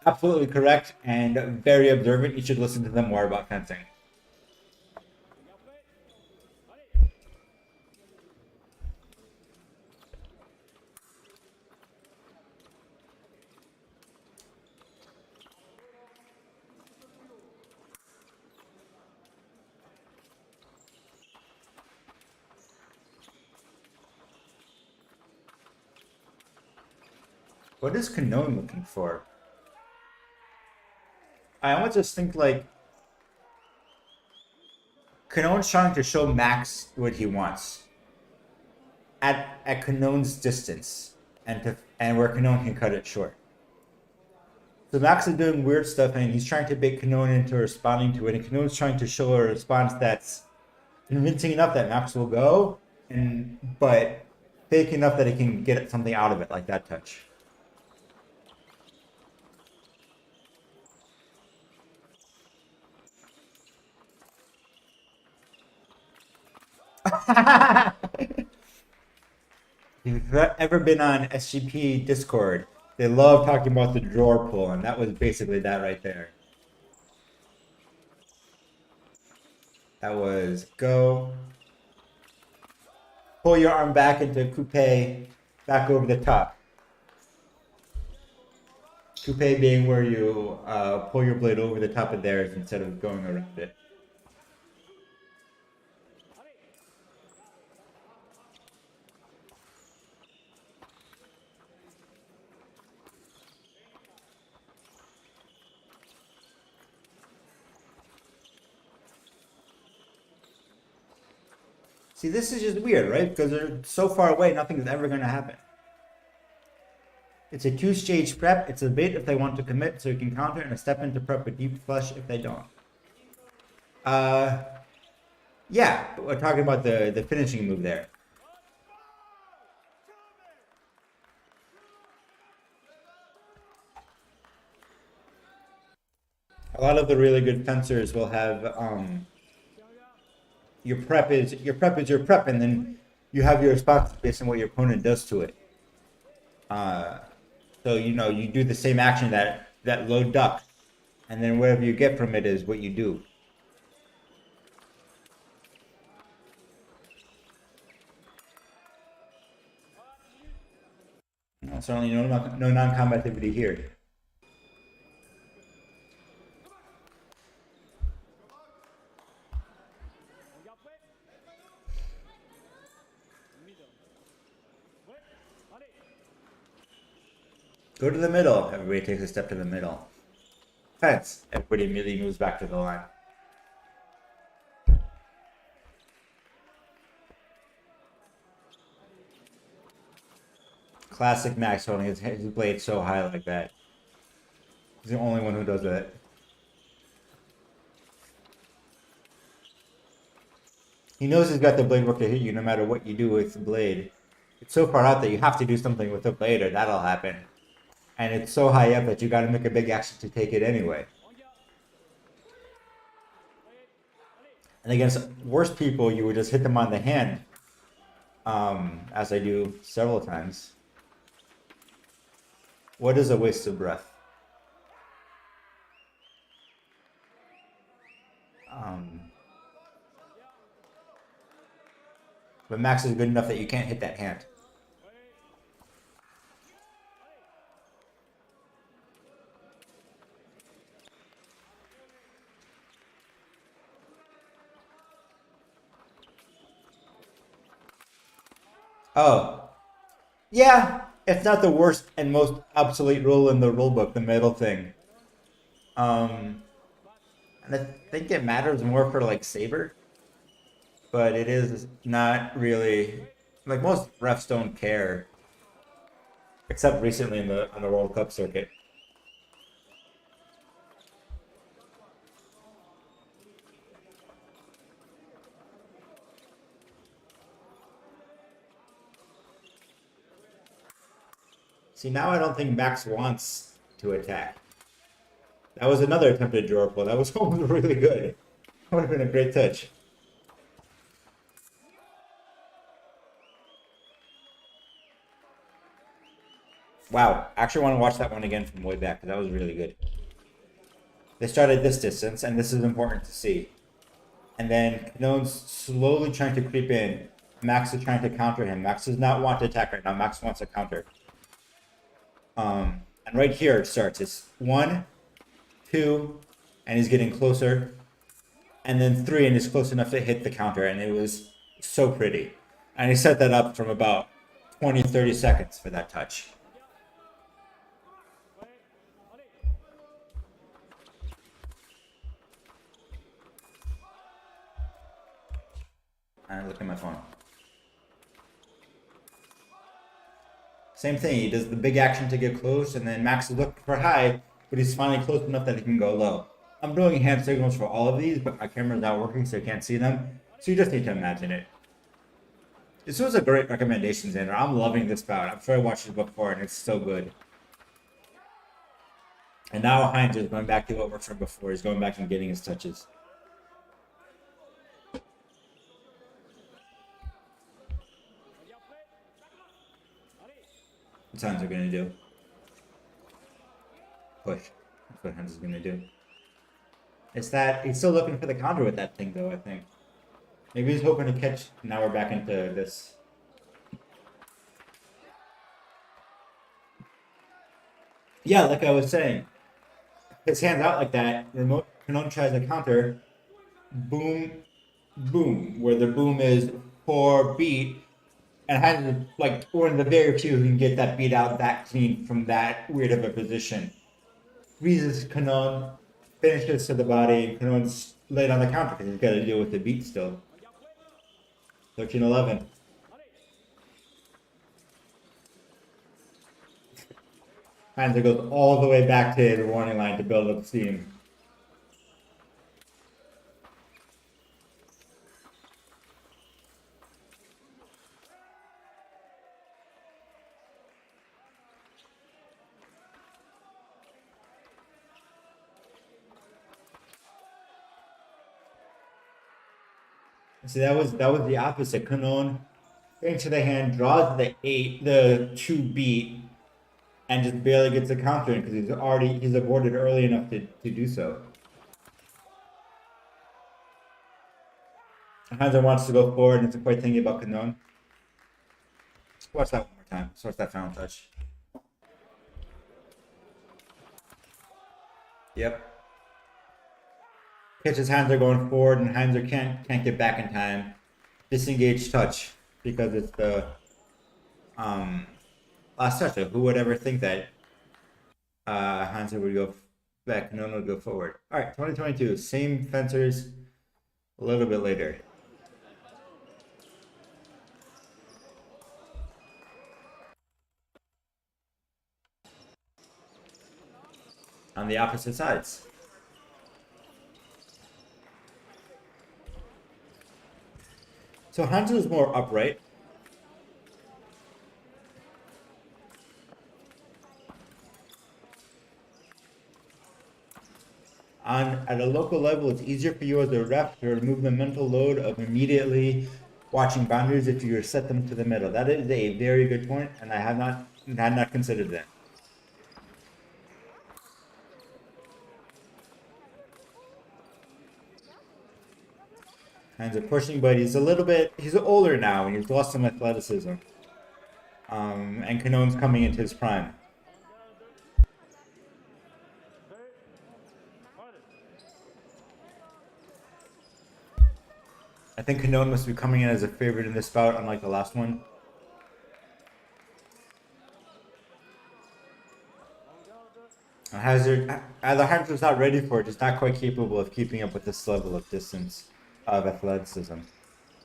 absolutely correct and very observant. You should listen to them more about fencing. What is Kanon looking for? I almost just think like Kanon's trying to show Max what he wants at Kanon's distance and where Kanon can cut it short. So Max is doing weird stuff and he's trying to bait Kanon into responding to it, and Kanon's trying to show a response that's convincing enough that Max will go, but fake enough that he can get something out of it, like that touch. If you've ever been on SGP Discord, they love talking about the drawer pull, and that was basically that right there. That was go. Pull your arm back into coupe, back over the top. Coupe being where you pull your blade over the top of theirs instead of going around it. See, this is just weird, right? Because they're so far away, nothing's ever going to happen. It's a 2-stage prep. It's a bait if they want to commit, so you can counter, and a step into prep with deep flush if they don't. Yeah, we're talking about the finishing move there. A lot of the really good fencers will have your prep is your prep, and then you have your response based on what your opponent does to it. So you do the same action, that low duck, and then whatever you get from it is what you do. Certainly no non-combativity here. Go to the middle. Everybody takes a step to the middle. Fence. Everybody immediately moves back to the line. Classic Max holding his blade so high like that. He's the only one who does that. He knows he's got the blade work to hit you no matter what you do with the blade. It's so far out that you have to do something with the blade or that'll happen. And it's so high up that you gotta make a big action to take it anyway. And against worse people, you would just hit them on the hand. As I do several times. What is a waste of breath? But Max is good enough that you can't hit that hand. Oh. Yeah, it's not the worst and most obsolete rule in the rulebook, the middle thing. And I think it matters more for like Saber. But it is not really like most refs don't care. Except recently on the World Cup circuit. See, now I don't think Max wants to attack. That was another attempted draw pull. That was almost really good. That would have been a great touch. Wow, I actually want to watch that one again from way back, because that was really good. They started this distance, and this is important to see. And then Canone's slowly trying to creep in. Max is trying to counter him. Max does not want to attack right now. Max wants a counter. And right here it starts. It's 1, 2, and he's getting closer. And then 3, and he's close enough to hit the counter, and it was so pretty. And he set that up from about 20, 30 seconds for that touch. And look at my phone. Same thing, he does the big action to get close, and then Max is looking for high, but he's finally close enough that he can go low. I'm doing hand signals for all of these, but my camera's not working, so you can't see them. So you just need to imagine it. This was a great recommendation, Xander. I'm loving this bout. I'm sure I watched it before, and it's so good. And now Heinz is going back to what worked from before. He's going back and getting his touches. What Heinz are going to do? Push. That's what Heinz is going to do. It's that he's still looking for the counter with that thing, though, I think. Maybe he's hoping to catch. Now we're back into this. Yeah, like I was saying. His hands out like that. Canone tries a counter. Boom. Boom. Where the boom is 4 beat. And Heinz, like, one of the very few who can get that beat out that clean from that weird of a position. Freezes Canone, finishes to the body, and Canone's laid on the counter because he's got to deal with the beat still. 13-11. Heinz goes all the way back to the warning line to build up steam. See, that was the opposite. Canone into the hand, draws the 2 beat, and just barely gets a counter in because he's aborted early enough to do so. Hanzo wants to go forward, and it's a quite thingy about Canone. Let's watch that one more time. Let's watch that final touch. Yep. Pitch's hands are going forward, and Heinzer can't get back in time. Disengage touch because it's the last touch. Who would ever think that Hanser would go back, Canon would go forward. All right, 2022, same fencers, a little bit later. On the opposite sides. So Hanser is more upright. At a local level, it's easier for you as a ref to remove the mental load of immediately watching boundaries if you set them to the middle. That is a very good point, and I had not considered that. Hands are pushing, but he's older now, and he's lost some athleticism. And Canon's coming into his prime. I think Canon must be coming in as a favorite in this bout, unlike the last one. Either Hazard's not ready for it, just not quite capable of keeping up with this level of distance of athleticism.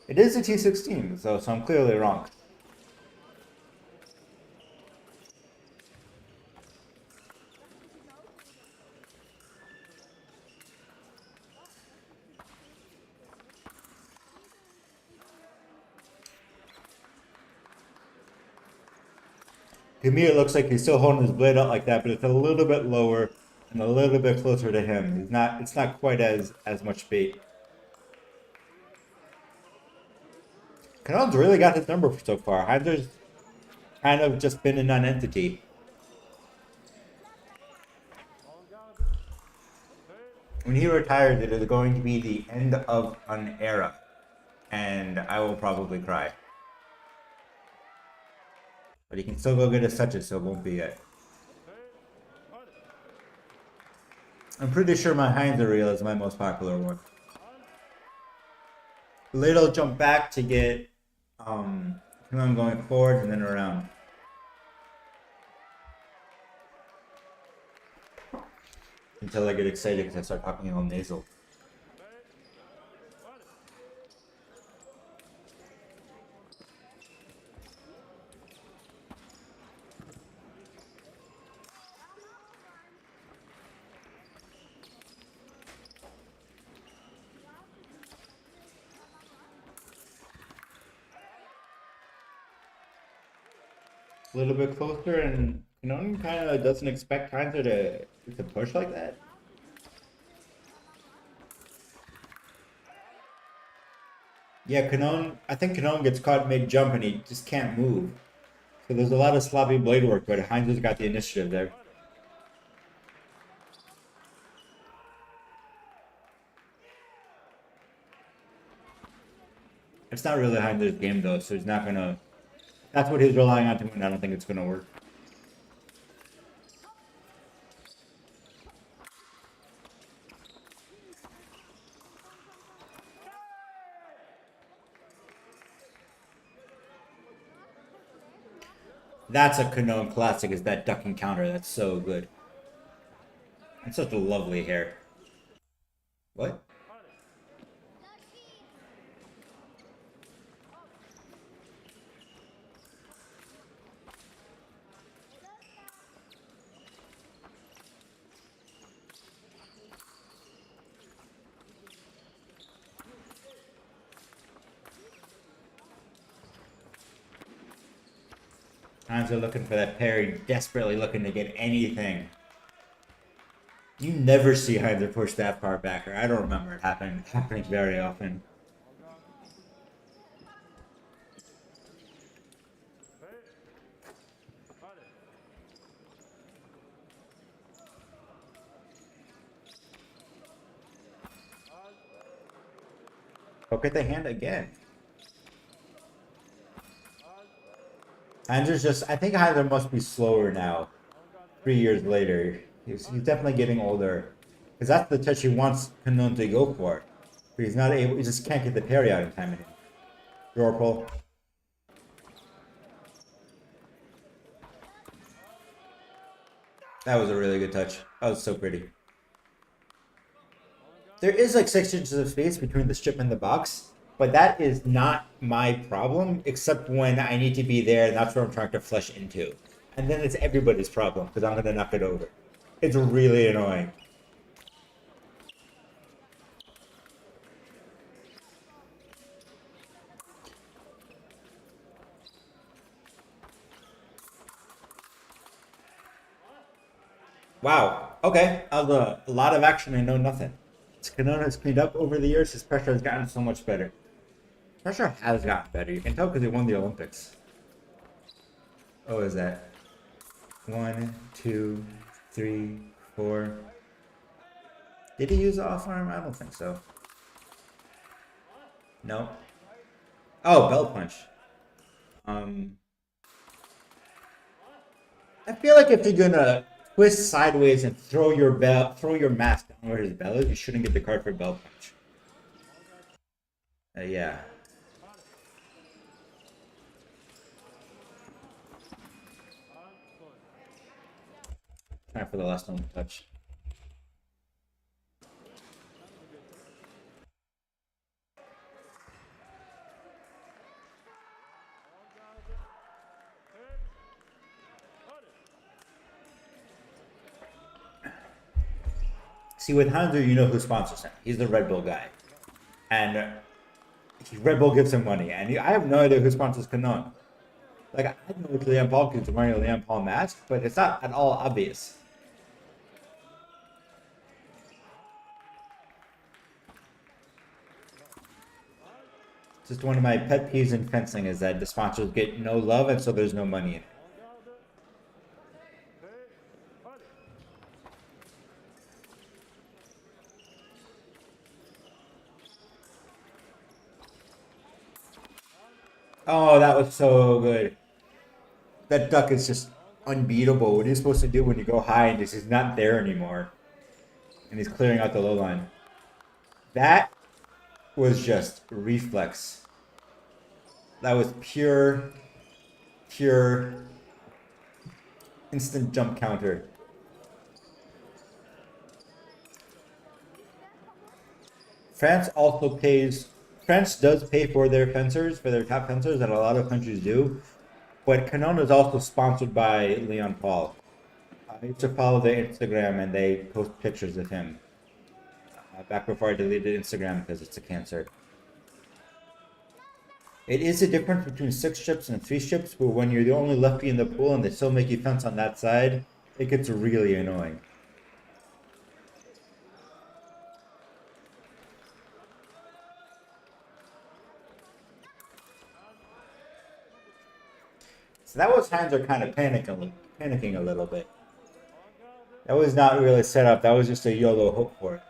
It is a T16, so I'm clearly wrong. To me, it looks like he's still holding his blade out like that, but it's a little bit lower and a little bit closer to him. It's not quite as much bait. Canon's really got his number so far. Heinzer's kind of just been a non-entity. When he retires, it is going to be the end of an era, and I will probably cry. But he can still go get his touches, so it won't be it. I'm pretty sure my Heinzer reel is my most popular one. Later I'll jump back to get I'm going forward and then around. Until I get excited because I start talking all nasal. A little bit closer, and Canon kind of doesn't expect Heinzer to push like that. Yeah, I think Canon gets caught mid-jump and he just can't move. So there's a lot of sloppy blade work, but Heinzer's got the initiative there. It's not really Heinzer's game though, so he's not gonna... That's what he's relying on to win. I don't think it's gonna work. That's a Canon classic, is that duck and counter. That's so good. It's such a lovely hair. What? Hands are looking for that parry, desperately looking to get anything. You never see Heinzer push that far back, or I don't remember it happening very often. Poke at the hand again. Heinzer's just, I think Heinzer must be slower now. 3 years later. He's definitely getting older. Because that's the touch he wants Canon to go for. But he's not able, he just can't get the parry out in time anymore. Drawer pull. That was a really good touch. That was so pretty. There is like 6 inches of space between the strip and the box, but that is not my problem, except when I need to be there and that's where I'm trying to flush into. And then it's everybody's problem because I'm gonna knock it over. It's really annoying. Wow. Okay. A lot of action and no nothing. Kanona has cleaned up over the years. His pressure has gotten so much better. Pressure has gotten better. You can tell because he won the Olympics. Oh, is that 1, 2, 3, 4? Did he use the off arm? I don't think so. No. Oh, belt punch. Um, I feel like if you're gonna twist sideways and throw your belt, throw your mask down where his belt is, you shouldn't get the card for belt punch. Yeah. Time for the last one touch. See, with Hanzo, you know who sponsors him. He's the Red Bull guy. And Red Bull gives him money. And I have no idea who sponsors Canon. Like, I know it's Liam Paul because he's wearing a Liam Paul mask, but it's not at all obvious. Just one of my pet peeves in fencing is that the sponsors get no love, and so there's no money in it. Oh, that was so good. That duck is just unbeatable. What are you supposed to do when you go high and this is not there anymore? And he's clearing out the low line. That was just reflex. That was pure instant jump counter. France also pays. France does pay for their fencers, for their top fencers, and a lot of countries do. But Canon is also sponsored by Leon Paul. I used to follow their Instagram, and they post pictures of him. Back before I deleted Instagram because it's a cancer. It is a difference between 6 ships and 3 ships, but when you're the only lefty in the pool and they still make you fence on that side, it gets really annoying. So that was Hanser kind of panicking a little bit. That was not really set up. That was just a YOLO hope for it.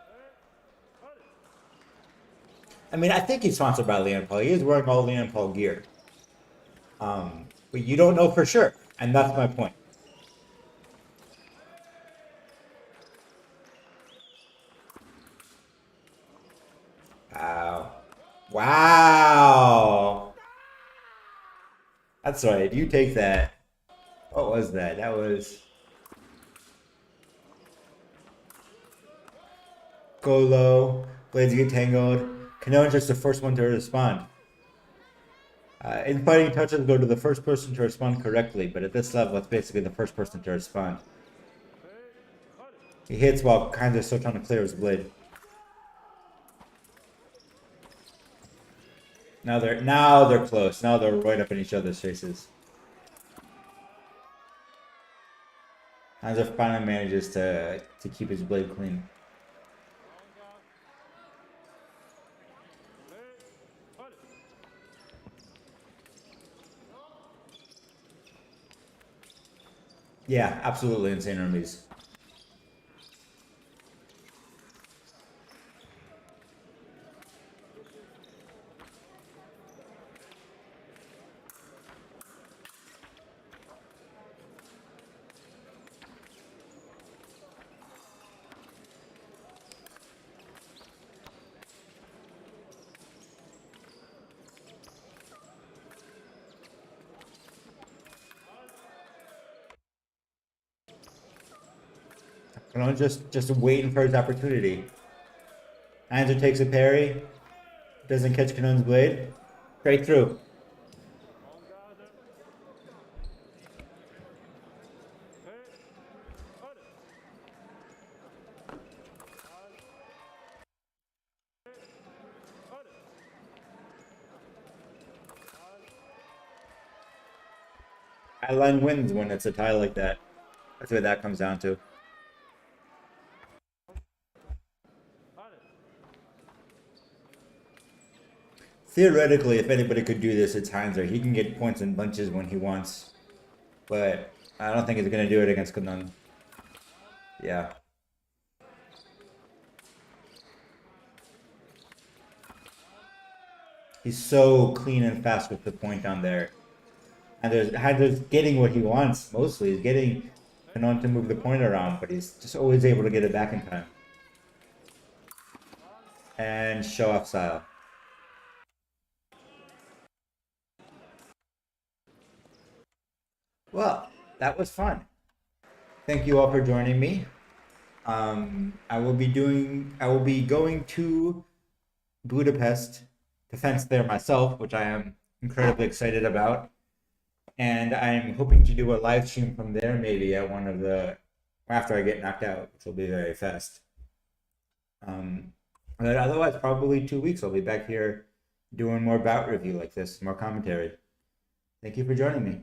I mean, I think he's sponsored by Leon Paul. He is wearing all Leon Paul gear. But you don't know for sure, and that's my point. Wow. Wow. That's right. You take that. What was that? That was go low. Blades get tangled. Canone's just the first one to respond. In fighting touches, go to the first person to respond correctly, but at this level, it's basically the first person to respond. He hits while kind of still trying to clear his blade. Now they're close. Now they're right up in each other's faces. Hanzo finally manages to keep his blade clean. Yeah, absolutely insane enemies. Just waiting for his opportunity. Hanser takes a parry, doesn't catch Kanon's blade, straight through. Highline wins when it's a tie like that. That's what that comes down to. Theoretically, if anybody could do this, it's Heinzer. He can get points in bunches when he wants. But I don't think he's going to do it against Kanon. Yeah. He's so clean and fast with the point down there. And Heinzer's getting what he wants, mostly. He's getting Kanon to move the point around, but he's just always able to get it back in time. And show off style. Well, that was fun. Thank you all for joining me. I will be going to Budapest to fence there myself, which I am incredibly excited about. And I'm hoping to do a live stream from there, maybe at one of the after I get knocked out, which will be very fast. But otherwise, probably 2 weeks I'll be back here doing more bout review like this, more commentary. Thank you for joining me.